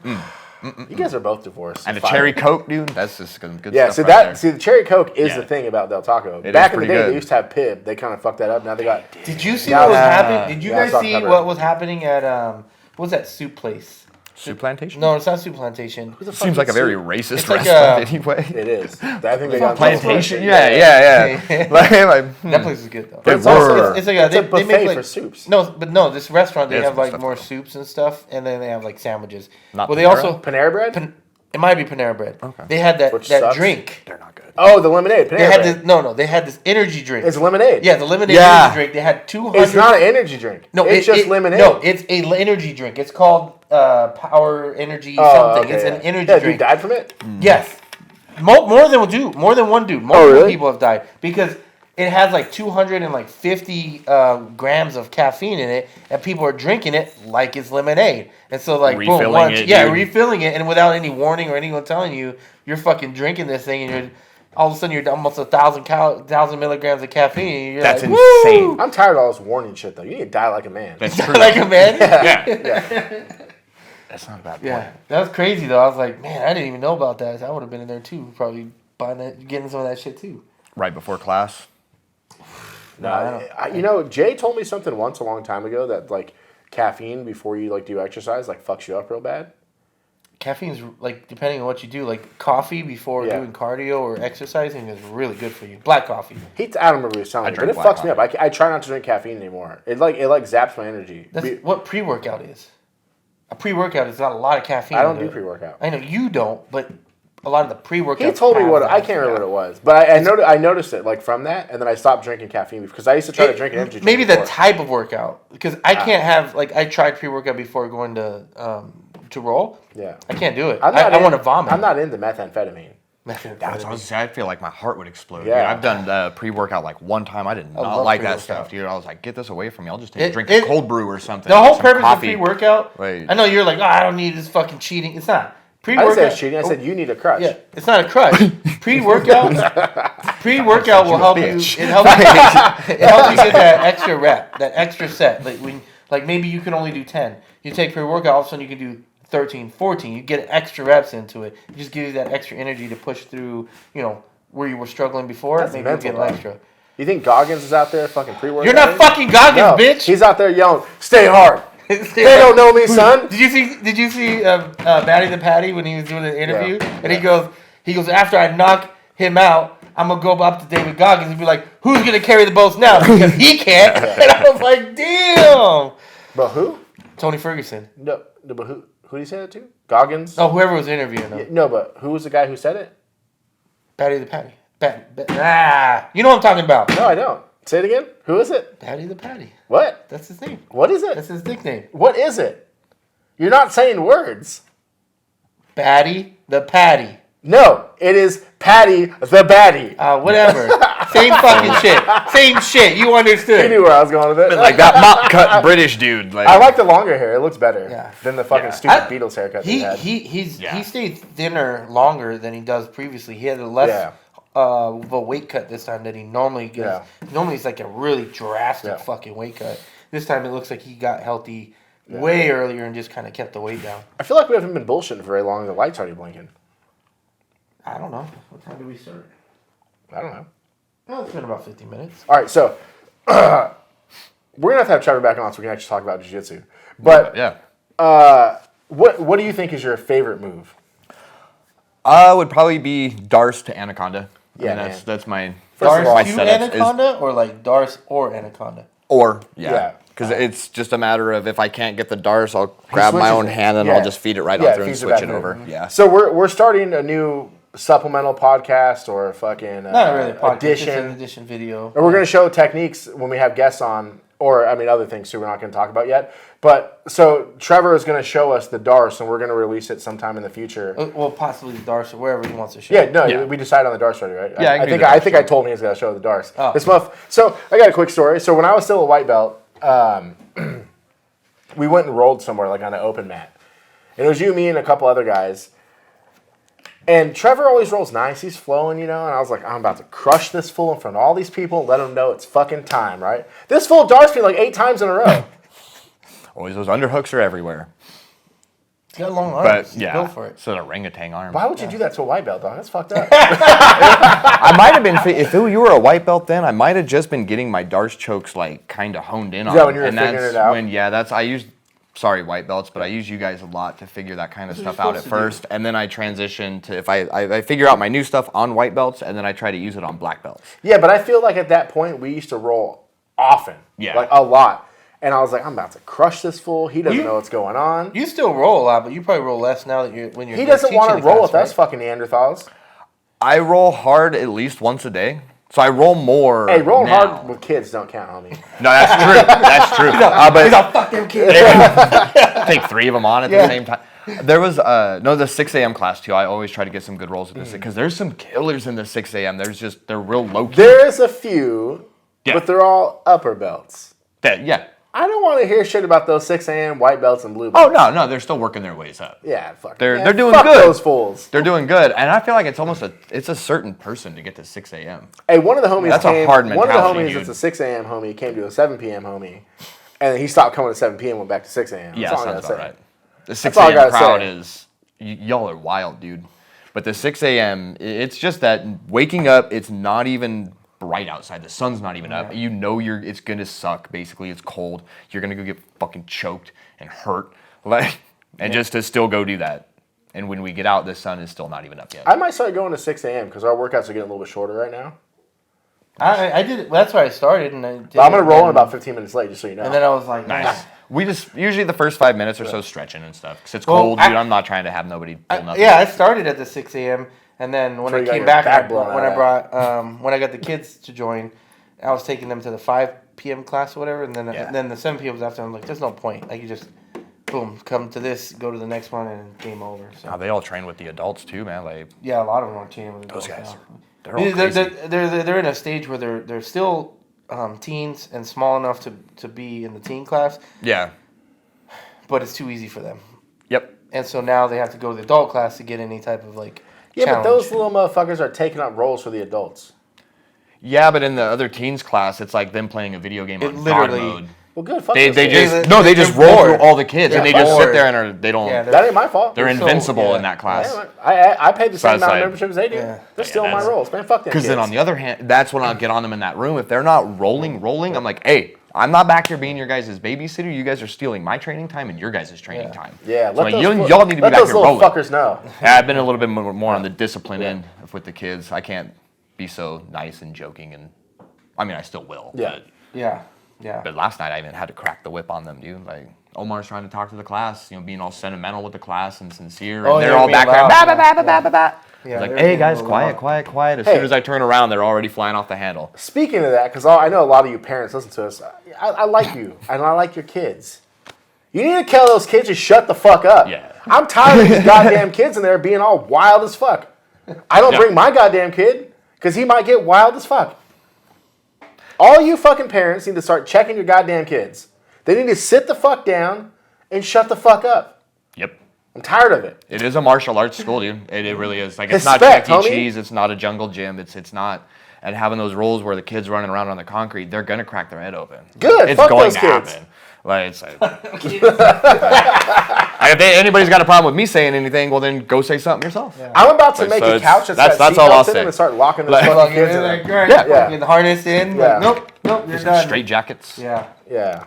You guys are both divorced. and a Fine. cherry Coke, dude. That's just good Yeah, stuff. the cherry Coke is Yeah. the thing about Del Taco. It Back is in the pretty day, good. they used to have Pib. They kind of fucked that up. Now they got. Did you see Yeah, what was yeah. happening? Did you Yeah, I guys saw see cover. what was happening at what was that soup place? Soup Plantation. No, it's not soup plantation. Seems like a very racist It's like restaurant anyway. It is. I think they got Plantation. Yeah. Yeah. That place is good though. They It's also were. It's like It's a they buffet make like for soups. No, this restaurant they Yes, have like stuff more though. soups and stuff, and then they have like sandwiches. Not well, they Panera? also Panera bread. it might be Panera Bread. Okay. They had that Which that sucks. drink. They're not good. Oh, the lemonade. Panera They had bread. this they had this energy drink. It's lemonade. Yeah, the lemonade Yeah. energy drink. They had 200. It's not an energy drink. No, it's just lemonade. No, it's a energy drink. It's called Power Energy Oh, something. okay, It's yeah. an energy Yeah, drink. you died from it. Yes. More than one dude. Multiple really? people have died because it has like 250 grams of caffeine in it, and people are drinking it like it's lemonade. And so like Refilling it, yeah, dude. refilling it, and without any warning or anyone telling you, you're fucking drinking this thing, and you're all of a sudden you're almost 1,000 milligrams of caffeine. And you're That's like, insane. "Woo!" I'm tired of all this warning shit though. You need to die like a man. That's true. like a man. yeah. That's not a bad point. Yeah, that was crazy though. I was like, man, I didn't even know about that. I would have been in there too, probably buying that, getting some of that shit too. Right before class. Jay told me something once a long time ago that like caffeine before you like do exercise like fucks you up real bad. Caffeine's like depending on what you do, like coffee before Yeah. doing cardio or exercising is really good for you. Black coffee. I don't remember what he was telling me, but drink it black fucks me up. I try not to drink caffeine anymore. It zaps my energy. That's what pre-workout is. A pre-workout is not a lot of caffeine. I don't in do it. pre-workout. I know you don't, but a lot of the pre-workout. He told me I can't remember what it was, but I noticed it like from that, and then I stopped drinking caffeine because I used to try to drink an energy drink. Maybe the before. type of workout, because I can't have like I tried pre-workout before going to roll. Yeah, I can't do it. I want to vomit. I'm not into methamphetamine. That's what I was gonna say. I feel like my heart would explode. Yeah. Dude. I've done pre-workout like one time. I did not love like that pre-workout. stuff, dude. I was like, get this away from me. I'll just drink it- a cold brew or something. The whole some purpose coffee. of pre-workout. Wait. I know you're like, I don't need this fucking cheating. It's not I pre-workout. didn't say it's cheating. I said you need a crutch. Yeah, it's not a crutch. Pre-workout will help you. bitch. It helps you get that extra rep, that extra set. Like maybe you can only do 10. You take pre-workout, all of a sudden you can do 13, 14. You get extra reps into it. It just gives you that extra energy to push through. Where you were struggling before. That's maybe mental, you get an though. extra. You think Goggins is out there fucking pre-workout? You're not fucking Goggins, No, bitch. he's out there yelling, "Stay hard, They don't know me, son. Did you see Batty the Patty when he was doing the interview? Yeah. And he goes after I knock him out, I'm gonna go up to David Goggins and be like, who's gonna carry the boats now? Because he can't. And I was like, damn. But who? Tony Ferguson. No, but who did he say that to? Goggins? Oh, whoever was interviewing him. Yeah, no, but who was the guy who said it? Batty the Patty. You know what I'm talking about. No, I don't. Say it again. Who is it? Batty the Patty. What? That's his name. What is it? That's his nickname. What is it? You're not saying words. Batty the Patty. No, it is Patty the Batty. Whatever. Same fucking shit. Same shit. You understood. You knew where I was going with it. Like that mop cut British dude. Like, I like the longer hair. It looks better than the fucking Yeah. stupid Beatles haircut he had. He stayed thinner longer than he does previously. He had a less of a weight cut this time than he normally gets. Yeah. Normally it's like a really drastic fucking weight cut. This time it looks like he got healthy way earlier and just kind of kept the weight down. I feel like we haven't been bullshitting for very long. The light's already blinking. I don't know. What time did we start? I don't know. Well, it's been about 50 minutes. All right, so we're gonna have Trevor back on so we can actually talk about jiu-jitsu. But what do you think is your favorite move? would probably be Darce to Anaconda. Yeah, I mean, that's my Darce my to setup Anaconda or like Darce or Anaconda? Because it's just a matter of if I can't get the Darce, I'll grab my own hand and I'll just feed it right on through and switch it over. Yeah. So we're starting a new supplemental podcast or a fucking not really a podcast, edition. just an edition video. And we're going to show techniques when we have guests on, or I mean other things too we're not going to talk about yet. But so Trevor is going to show us the Darce and we're going to release it sometime in the future. Well, possibly the Darce or wherever he wants to show. We decided on the Darce already, right? Yeah, I think I told him he was going to show the Darce. Oh. This month. So I got a quick story. So when I was still a white belt, we went and rolled somewhere like on an open mat. And it was you, me, and a couple other guys. And Trevor always rolls nice. He's flowing, you know. And I was like, I'm about to crush this fool in front of all these people and let them know it's fucking time, right? This fool darts me like 8 times in a row. Always those underhooks are everywhere. He's got long arms. But yeah, Go for it. it's an orangutan arm. Why would you do that to a white belt, dog? That's fucked up. I might have been, if you were a white belt then, I might have just been getting my Darce chokes like kind of honed in on. Yeah, when you were figuring it out? I used, sorry white belts, but I use you guys a lot to figure that kind of stuff out at first. And then I transition to, if I figure out my new stuff on white belts and then I try to use it on black belts. Yeah, but I feel like at that point we used to roll often. Yeah. Like a lot. And I was like, I'm about to crush this fool. He doesn't know what's going on. You still roll a lot, but you probably roll less now that you're He doesn't want to roll with us fucking Neanderthals. I roll hard at least once a day. So I roll more. Hey, rolling now. hard with kids don't count, homie. No, that's true. That's true. He's a fucking kid. Take 3 of them on at the same time. There was the 6 a.m. class too. I always try to get some good rolls with this because there's some killers in the 6 a.m. They're real low key. There's a few, but they're all upper belts. I don't want to hear shit about those 6 a.m. white belts and blue belts. Oh no, they're still working their ways up. Yeah, fuck. They're doing fuck good. Those fools. They're doing good, and I feel like it's almost it's a certain person to get to 6 a.m. Hey, one of the homies That's came. a hard One of the mentality, homies dude. that's a 6 a.m. homie came to a 7 p.m. homie, and he stopped coming at 7 p.m. went back to 6 a.m. Yeah, That's all I sounds gotta about say. right. The 6 all I a.m. gotta crowd say. is y'all are wild, dude. But the 6 a.m. it's just that waking up. It's not even bright outside. The sun's not even up. You know it's gonna suck. Basically, it's cold. You're gonna go get fucking choked and hurt, just to still go do that. And when we get out, the sun is still not even up yet. I might start going to 6 a.m. because our workouts are getting a little bit shorter right now. I did it. That's where I started, and I did But I'm gonna it, roll in and- about 15 minutes late, just so you know. And then I was like, Nice. We just usually the first 5 minutes or so stretching and stuff because it's Well, cold, dude. I'm not trying to have nobody pull nothing. Yeah, I started at the 6 a.m. and then when So I you got came your back, back blown out. when I got the kids to join, I was taking them to the 5 p.m. class or whatever, and then the 7 p.m. was after. I'm like, there's no point. Like you just, boom, come to this, go to the next one, and game over. So They all train with the adults too, man. Like yeah, a lot of them are training with those adults guys, now. they're all crazy. They're in a stage where they're still teens and small enough to be in the teen class, Yeah. but it's too easy for them. Yep. And so now they have to go to the adult class to get any type of yeah, challenge. but those little motherfuckers are taking up roles for the adults. Yeah, but in the other teens class, it's like them playing a video game on God literally- mode. Well, good. Fuck They those kids. just they're roll bored. through all the kids and they They're just sit bored. there and they don't. Yeah, That ain't my fault. they're so- invincible yeah. in that class. I paid the same it's amount like- of membership as they do. Yeah. They're stealing my that's- roles, man. Fuck them Because kids. then on the other hand, that's when I'll get on them in that room. If they're not rolling, I'm like, hey, I'm not back here being your guys' babysitter. You guys are stealing my training time and your guys' training time. Yeah, so y'all need to be back here rolling. Let those little fuckers know. Yeah, I've been a little bit more on the discipline end with the kids. I can't be so nice and joking, and I mean, I still will. Yeah. But last night I even had to crack the whip on them, dude. Like Omar's trying to talk to the class, being all sentimental with the class and sincere, and they're all back there. Yeah, like, hey guys, quiet. As soon as I turn around, they're already flying off the handle. Speaking of that, because I know a lot of you parents listen to us, I like you, and I like your kids. You need to tell those kids to shut the fuck up. Yeah. I'm tired of these goddamn kids in there being all wild as fuck. I don't bring my goddamn kid, because he might get wild as fuck. All you fucking parents need to start checking your goddamn kids. They need to sit the fuck down and shut the fuck up. Yep. I'm tired of it. It is a martial arts school, dude. It really is. Like, it's Respect, not Chuck E. homie. Cheese. It's not a jungle gym. It's not. And having those rules where the kids running around on the concrete, they're gonna crack their head open. Good. It's Fuck going those to kids. happen. Like, it's like, if anybody's got a problem with me saying anything, well then go say something yourself. Yeah. I'm about to make a couch that's all I'll in say. and start locking those fucking kids in there. Get the harness in. Yeah. Like, nope, you're done. Straight jackets. Yeah.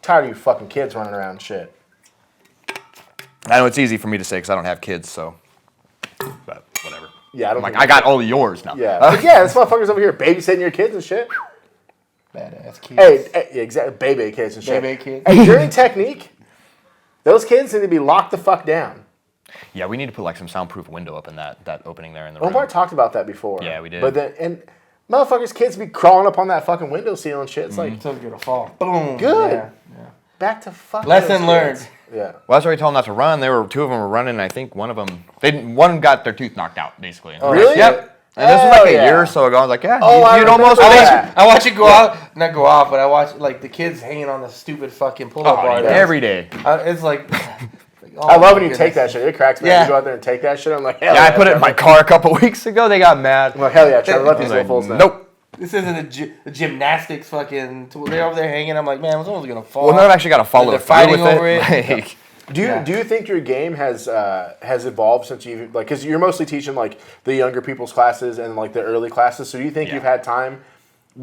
Tired of you fucking kids running around and shit. I know it's easy for me to say because I don't have kids, so. But whatever. Yeah, I got all of yours now. Yeah. But yeah, this motherfucker's over here babysitting your kids and shit. Badass kids. Hey, exactly. Baby kids and shit. Baby kids. Hey, during technique, those kids need to be locked the fuck down. Yeah, we need to put like some soundproof window up in that opening there in the room. Omar talked about that before. Yeah, we did. But then, and motherfuckers' kids be crawling up on that fucking window sill and shit. It's like, Someone's gonna fall. Boom. good. Yeah. Back to fucking Lesson those learned. kids. Yeah. Well, that's why we told them not to run. Two of them were running, and I think one of them, one got their tooth knocked out, basically. Oh, really? Yep. And this was like a year or so ago. I was like, yeah, you'd almost I watch it go out, not go off, but I watch like the kids hanging on the stupid fucking pull-up bar. Every day. It's like, I love when you take that shit. It cracks me. Yeah. You go out there and take that shit. I'm like, hell Yeah, yeah. I put it in my car a couple weeks ago. They got mad. I'm like, hell yeah, Trevor, let I these was little like, fools know. nope. This isn't a gymnastics fucking tool. They're over there hanging. I'm like, man, someone's gonna fall. Well, no, I've actually got to follow They're through fighting with over it. Like, Do you think your game has evolved since you've like, because you're mostly teaching like the younger people's classes and like the early classes, so do you think you've had time?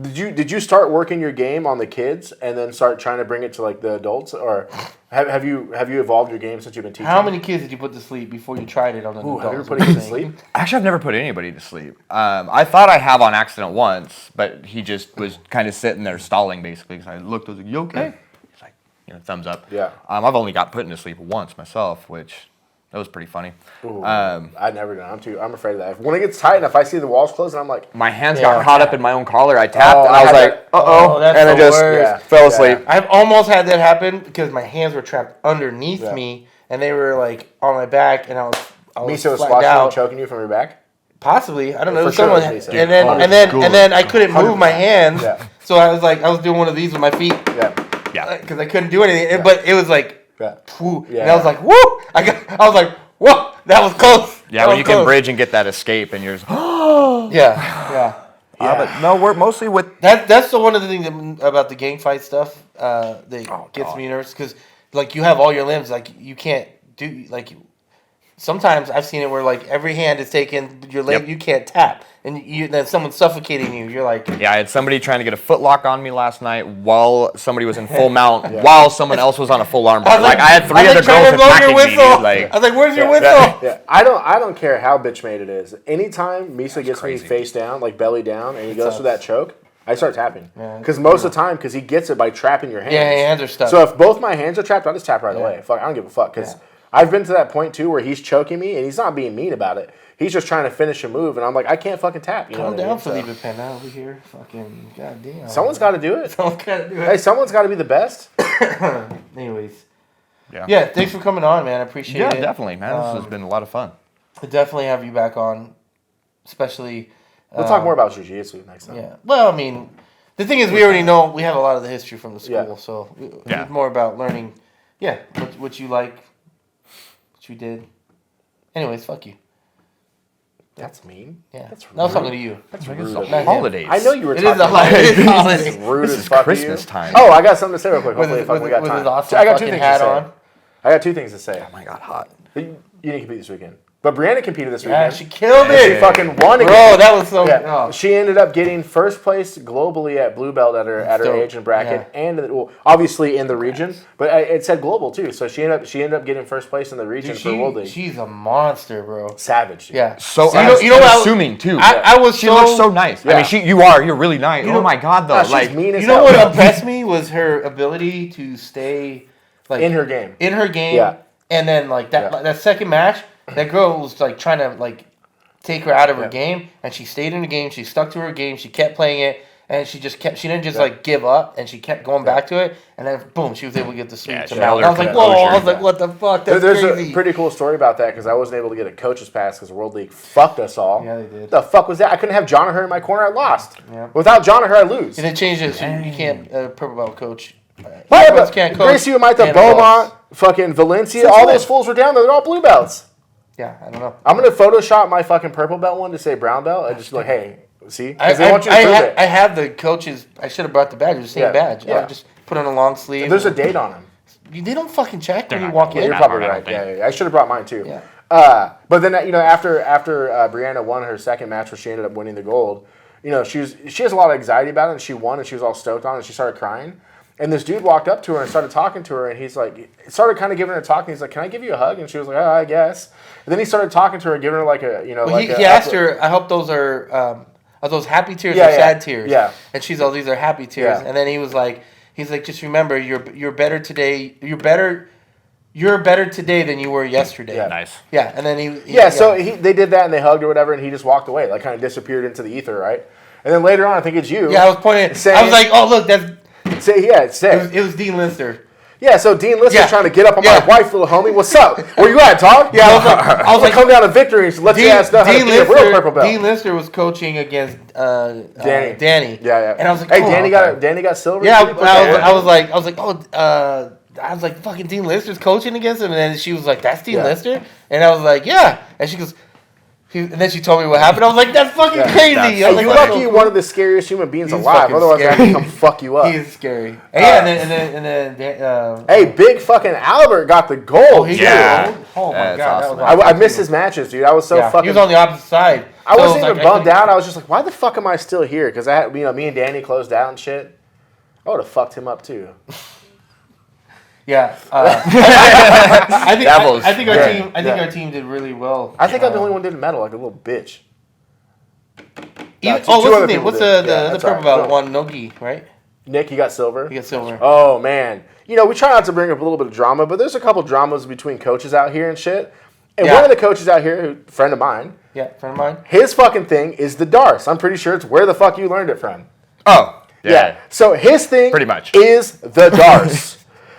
Did you start working your game on the kids and then start trying to bring it to like the adults, or have you evolved your game since you've been teaching? How many kids did you put to sleep before you tried it on the adults? Have you ever put him to sleep? actually, I've never put anybody to sleep. I thought I have on accident once, but he just was kind of sitting there stalling, basically. Because I looked, I was like, you okay? He's like, thumbs up. Yeah. I've only got put to sleep once myself, which that was pretty funny. I never done. I'm afraid of that. When it gets tight and if I see the walls closing, I'm like, My hands got caught up in my own collar. I tapped, and I was had like, that- Oh, that's and I the just worst. fell asleep. I've almost had that happen because my hands were trapped underneath me and they were like on my back, and I was Misa was flattened squashing out. and choking you from your back. Possibly, I don't know. For sure Someone, it was Misa. and then I couldn't move my hands, so I was doing one of these with my feet, because I couldn't do anything. But it was like, whoo, and I was like, woo! I was like, whoa, that was close. Yeah, when you can bridge and get that escape, and you're just, but no, we're mostly with. That's the one of the things about the gang fight stuff that gets me nervous, because like you have all your limbs, like you can't do like. Sometimes I've seen it where like every hand is taken, your leg you can't tap, and then someone's suffocating you. You're like, Yeah, I had somebody trying to get a foot lock on me last night while somebody was in full mount, while someone else was on a full arm bar. Like I had three other girls attacking me. Dude. Like, I was like, "Where's your whistle?" Yeah, I don't care how bitch made it is. Anytime Misa gets me face down, like belly down, and he goes for that choke, I start tapping. Because most of the time, because he gets it by trapping your hands. Yeah, your hands are stuck. So if both my hands are trapped, I'll just tap right away. Fuck, I don't give a fuck. Because I've been to that point too where he's choking me, and he's not being mean about it. He's just trying to finish a move, and I'm like, I can't fucking tap. You know Calm what I down, mean? Felipe Pena over here. Fucking goddamn. Someone's got to do it. Someone's got to do it. Hey, someone's got to be the best. Anyways. Yeah. Yeah, thanks for coming on, man. I appreciate it. Yeah, definitely, man. This has been a lot of fun. I'll definitely have you back on, especially. We'll talk more about Jiu-Jitsu next time. Yeah. Well, I mean, the thing is, we already know we have a lot of the history from the school, so it's more about learning. Yeah, what you like, what you did. Anyways, fuck you. That's mean. Yeah, That's I was rude. talking to you. That's Like, rude. it's the holidays. I know you were It talking is a about holiday. It is a This holiday. is rude This as is fuck to Christmas you. time. Oh, I got something to say real quick. With Hopefully, his we got time. awesome I got two fucking things hat to say. on. I got two things to say. Oh my God, hot. You didn't compete this weekend. But Brianna competed this Yeah, weekend. she killed it. She fucking won again. Bro, that was so... Yeah. Oh. She ended up getting first place globally at blue belt at her dope. age and bracket, and well, obviously in the region, but it said global too. So she ended up getting first place in the region Dude, for World League. She's a monster, bro. Savage. Dude. Yeah. So you know what? assuming too. I was She so... looks so nice. Yeah. I mean, you're really nice. Oh my God, though. Nah, she's Like, mean as You know hell. what impressed me was her ability to stay like in her game. Yeah. And then like that second match, that girl was like trying to like take her out of her game, and she stayed in the game. She stuck to her game. She kept playing it, and she didn't just like give up, and she kept going back to it. And then boom, she was able to get the sweep to she mount. held I was her like, whoa! composure. I was like, what the fuck? That's There's crazy. a pretty cool story about that because I wasn't able to get a coach's pass because World League fucked us all. Yeah, they did. The fuck was that? I couldn't have Jonaher in my corner. I lost. Yeah. Without Jonaher, I lose. And they changed it. So you can't purple belt coach. Why? But can't coach. Gracie Umaita, Beaumont, fucking Valencia, all those fools were down there. They're all blue belts. Yeah, I don't know. I'm gonna Photoshop my fucking purple belt one to say brown belt and just like, hey, see? I, Because they want you to prove it. I have the coaches. I should have brought the badge. It was the same badge. Yeah. I just put on a long sleeve. There's a date on them. They don't fucking check when They're you not walk gonna in. You're Yeah, probably I don't right. think. Yeah. I should have brought mine too. Yeah. But then after Brianna won her second match where she ended up winning the gold, she has a lot of anxiety about it, and she won, and she was all stoked on it, and she started crying. And this dude walked up to her and started talking to her, and he's like, started kind of giving her a talk, and he's like, "Can I give you a hug?" And she was like, "Oh, I guess." And then he started talking to her, giving her like a, He asked her, "I hope those are those happy tears or sad tears?" Yeah. And she's all, "These are happy tears." Yeah. And then he's like, "Just remember, you're better today. You're better today than you were yesterday." Yeah. nice. Yeah. And then they did that, and they hugged or whatever, and he just walked away, like kind of disappeared into the ether, right? And then later on, I think it's you. Yeah, I was pointing. saying- I was like, "Oh, look, that's." It It was Dean Lister. Yeah, so Dean Lister's trying to get up on my wife, little homie. What's up? Where you at, dog? Yeah, I was like, come down to victory and let your ass know how to be a real purple belt. Dean Lister was coaching against Danny. Yeah. And I was like, hey, oh, Danny got silver. Yeah, Did he put that I was like, fucking Dean Lister's coaching against him, and then she was like, "That's Dean Lister," and I was like, "Yeah," and she goes. And then she told me what happened. I was like, "That's fucking crazy." I was Hey, like, you lucky you're one of the scariest human beings He's alive. fucking Otherwise, scary. I can come fuck you up. He is scary. And then Hey, big fucking Albert got the gold. he Yeah. got it. Oh my That's god, awesome. that was I missed his matches, dude. I was so fucking. He was on the opposite side. I So wasn't it was even like, bummed out. I was just like, why the fuck am I still here? Because I had, me and Danny closed out and shit. I would have fucked him up too. Yeah, I think Devils. I think our Yeah. team. I think our team did really well. I think I'm the only one who didn't medal, like a little bitch. Even, two what's other his name? people What's did. the Yeah, the that's purple all right. belt one? Nogi, right? Nick, you got silver. He got silver. Oh man, we try not to bring up a little bit of drama, but there's a couple dramas between coaches out here and shit. And one of the coaches out here, who friend of mine, Yeah, friend of mine. his fucking thing is the Darce. I'm pretty sure it's where the fuck you learned it from. Oh, Yeah. So his thing Pretty much. is the Darce.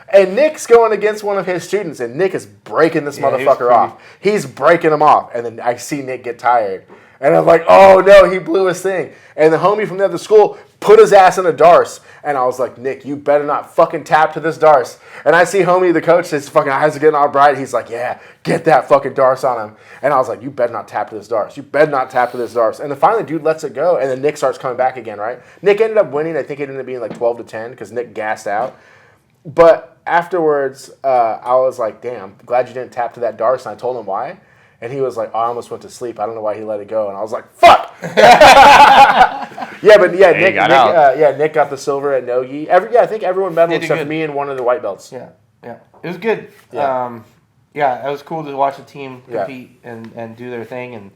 And Nick's going against one of his students, and Nick is breaking this motherfucker off. He's breaking him off. And then I see Nick get tired. And I'm like, oh no, he blew his thing. And the homie from the other school put his ass in a Darce. And I was like, Nick, you better not fucking tap to this Darce. And I see homie, the coach, his fucking eyes are getting all bright. He's like, yeah, get that fucking Darce on him. And I was like, you better not tap to this Darce. You better not tap to this Darce. And then finally, dude lets it go. And then Nick starts coming back again, right? Nick ended up winning. I think it ended up being like 12-10 because Nick gassed out. But afterwards, I was like, damn, glad you didn't tap to that Darce. And I told him why. And he was like, oh, I almost went to sleep. I don't know why he let it go. And I was like, fuck! Nick got the silver at Nogi. I think everyone medaled except for me and one of the white belts. Yeah. It was good. Yeah. It was cool to watch the team compete and do their thing. And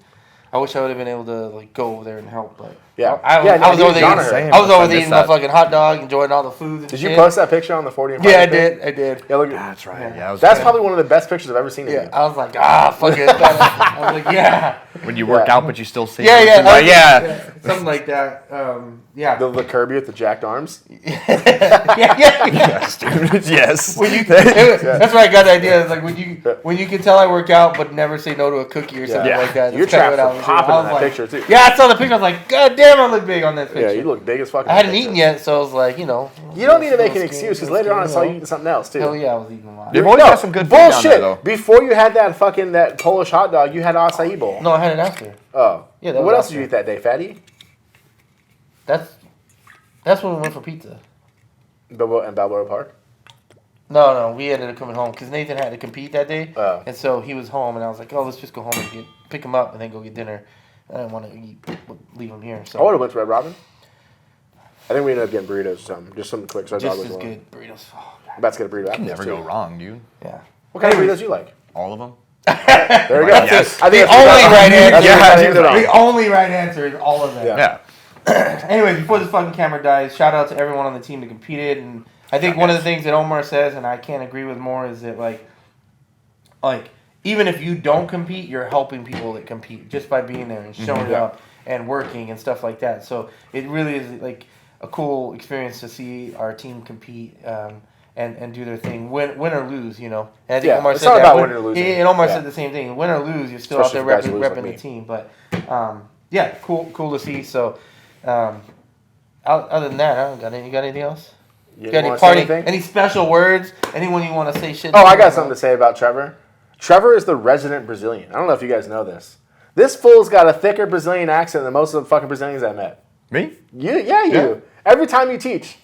I wish I would have been able to go over there and help, but I was over there eating my fucking hot dog, enjoying all the food. Did you post that picture on the 40 and I did. Yeah, look, That's right. Yeah, that's probably one of the best pictures I've ever seen of you. I was like, fuck it. I was like, yeah. When you work out, but you still see. Yeah. Something like that. The Kirby with the jacked arms. Yes, dude. Yes. That's where I got the idea. It's like when you can tell I work out, but never say no to a cookie or something like that. Your traps were popping in that picture too. Yeah, I saw the picture. I was like, God damn, I look big on that picture. Yeah, you look big as fuck. I hadn't eaten yet, so I was like, You don't need to make an excuse because later on I saw you eating something else too. Hell yeah, I was eating a lot. You've always got some good food down there, though. Before you had that Polish hot dog, you had an acai bowl. No, I had it after. Oh. Yeah. What else did you eat that day, fatty? That's when we went for pizza. In Balboa Park? No, we ended up coming home because Nathan had to compete that day, Oh. and so he was home, and I was like, "Oh, let's just go home and pick him up, and then go get dinner." I didn't want to leave him here, so I would have went to Red Robin. I think we ended up getting burritos or something. Just something quick. So our dog just was as alone. good burritos. Oh, I'm about to get a burrito. You after can this, never too. go wrong, dude. yeah. What kind of burritos you like? All of them. There you go. Yes. I think The only right answer. Yeah, The only right answer is all of them. Yeah. Yeah. Anyways, before this fucking camera dies, shout out to everyone on the team that competed, and I think one of the things that Omar says, and I can't agree with more, is that like even if you don't compete, you're helping people that compete just by being there and showing up and working and stuff like that. So it really is like a cool experience to see our team compete and do their thing, win or lose, you know. And I think Omar it's said not that. about winning or losing. And Omar Yeah. said the same thing. Win or lose, you're still Especially out there for guys who lose repping like the me. team. But yeah, cool to see. So other than that, I don't got any. You got anything else? You Got any wanna say party? anything? Any special words? Anyone you want to say shit? Oh, I got to? something to say about Trevor. Trevor is the resident Brazilian. I don't know if you guys know this. This fool's got a thicker Brazilian accent than most of the fucking Brazilians I met. Me? You. Every time you teach,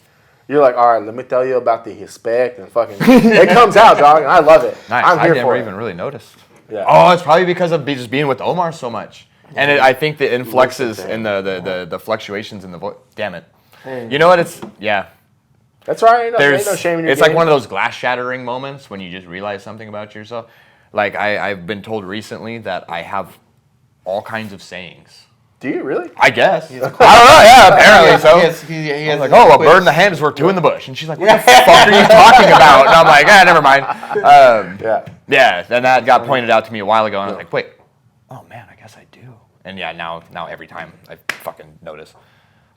you're like, all right, let me tell you about the respect and fucking. It comes out, dog, and I love it. Nice. I'm here I never for even it. really noticed. Yeah. Oh, it's probably because of just being with Omar so much. And I think the influxes and the fluctuations in the voice. Damn it. Hey. You know what? It's, yeah. That's right. Ain't There's, no shame in your it's like game. one of those glass shattering moments when you just realize something about yourself. Like I've been told recently that I have all kinds of sayings. Do you really? I guess. I don't know. Yeah, apparently so. He I has was like, oh, a quiz. bird in the hand is worth two in the bush. And she's like, what the fuck are you talking about? And I'm like, never mind. Yeah. Yeah, then that got pointed out to me a while ago, and I was like, wait, oh man, I guess I do. And yeah, now every time I fucking notice.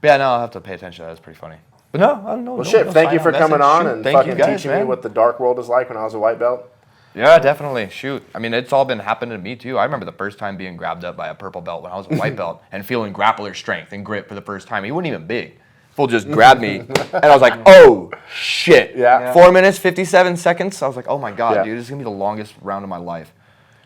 But yeah, no, I'll have to pay attention to that. It's pretty funny. But no, I don't know. Well, shit. Thank you for coming on and thank fucking you guys, teaching man. me what the dark world is like when I was a white belt. Yeah, definitely. Shoot. I mean, it's all been happening to me, too. I remember the first time being grabbed up by a purple belt when I was a white belt and feeling grappler strength and grip for the first time. He wasn't even big. Fool just grabbed me, and I was like, oh, shit. Yeah. 4 minutes, 57 seconds. I was like, oh, my God, Yeah. dude. This is going to be the longest round of my life.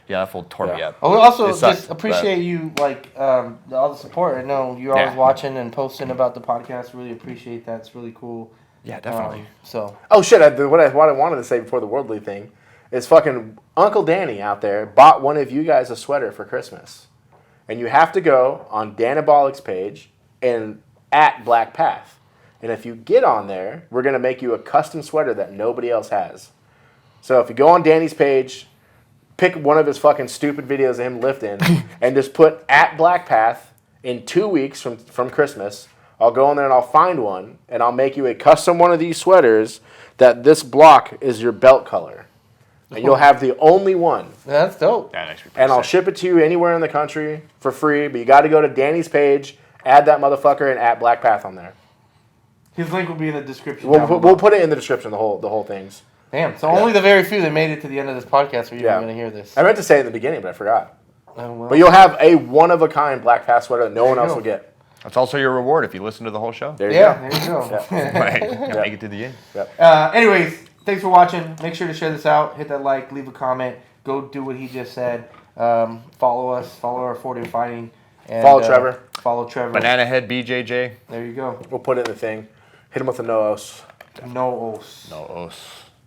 Yeah, that fool tore me Yeah. up. Well, we also It sucked, just appreciate you, like, all the support. I know you're always Yeah. watching and posting about the podcast. Really appreciate that. It's really cool. Yeah, definitely. So, Oh shit! What I wanted to say before the worldly thing is fucking Uncle Danny out there bought one of you guys a sweater for Christmas, and you have to go on Danabolic's page and at Black Path, and if you get on there, we're gonna make you a custom sweater that nobody else has. So if you go on Danny's page, pick one of his fucking stupid videos of him lifting, and just put at Black Path in 2 weeks from Christmas. I'll go in there and I'll find one, and I'll make you a custom one of these sweaters that this block is your belt color. And you'll have the only one. that's dope. That actually And I'll ship it to you anywhere in the country for free, but you got to go to Danny's page, add that motherfucker, and add Black Path on there. His link will be in the description. down below. We'll put it in the description, the whole things. Damn. So only the very few that made it to the end of this podcast are even going to hear this. I meant to say it in the beginning, but I forgot. Oh, well. But you'll have a one-of-a-kind Black Path sweater that no one you else go. will get. That's also your reward if you listen to the whole show. There you Yeah, go. there you go. Yeah. Make it to the end. Anyways, thanks for watching. Make sure to share this out. Hit that like. Leave a comment. Go do what he just said. Follow us. Follow our Ford in Fighting. And, Follow Trevor. Follow Trevor. Banana Head BJJ. There you go. We'll put it in the thing. Hit him with a no-os. No os. No os.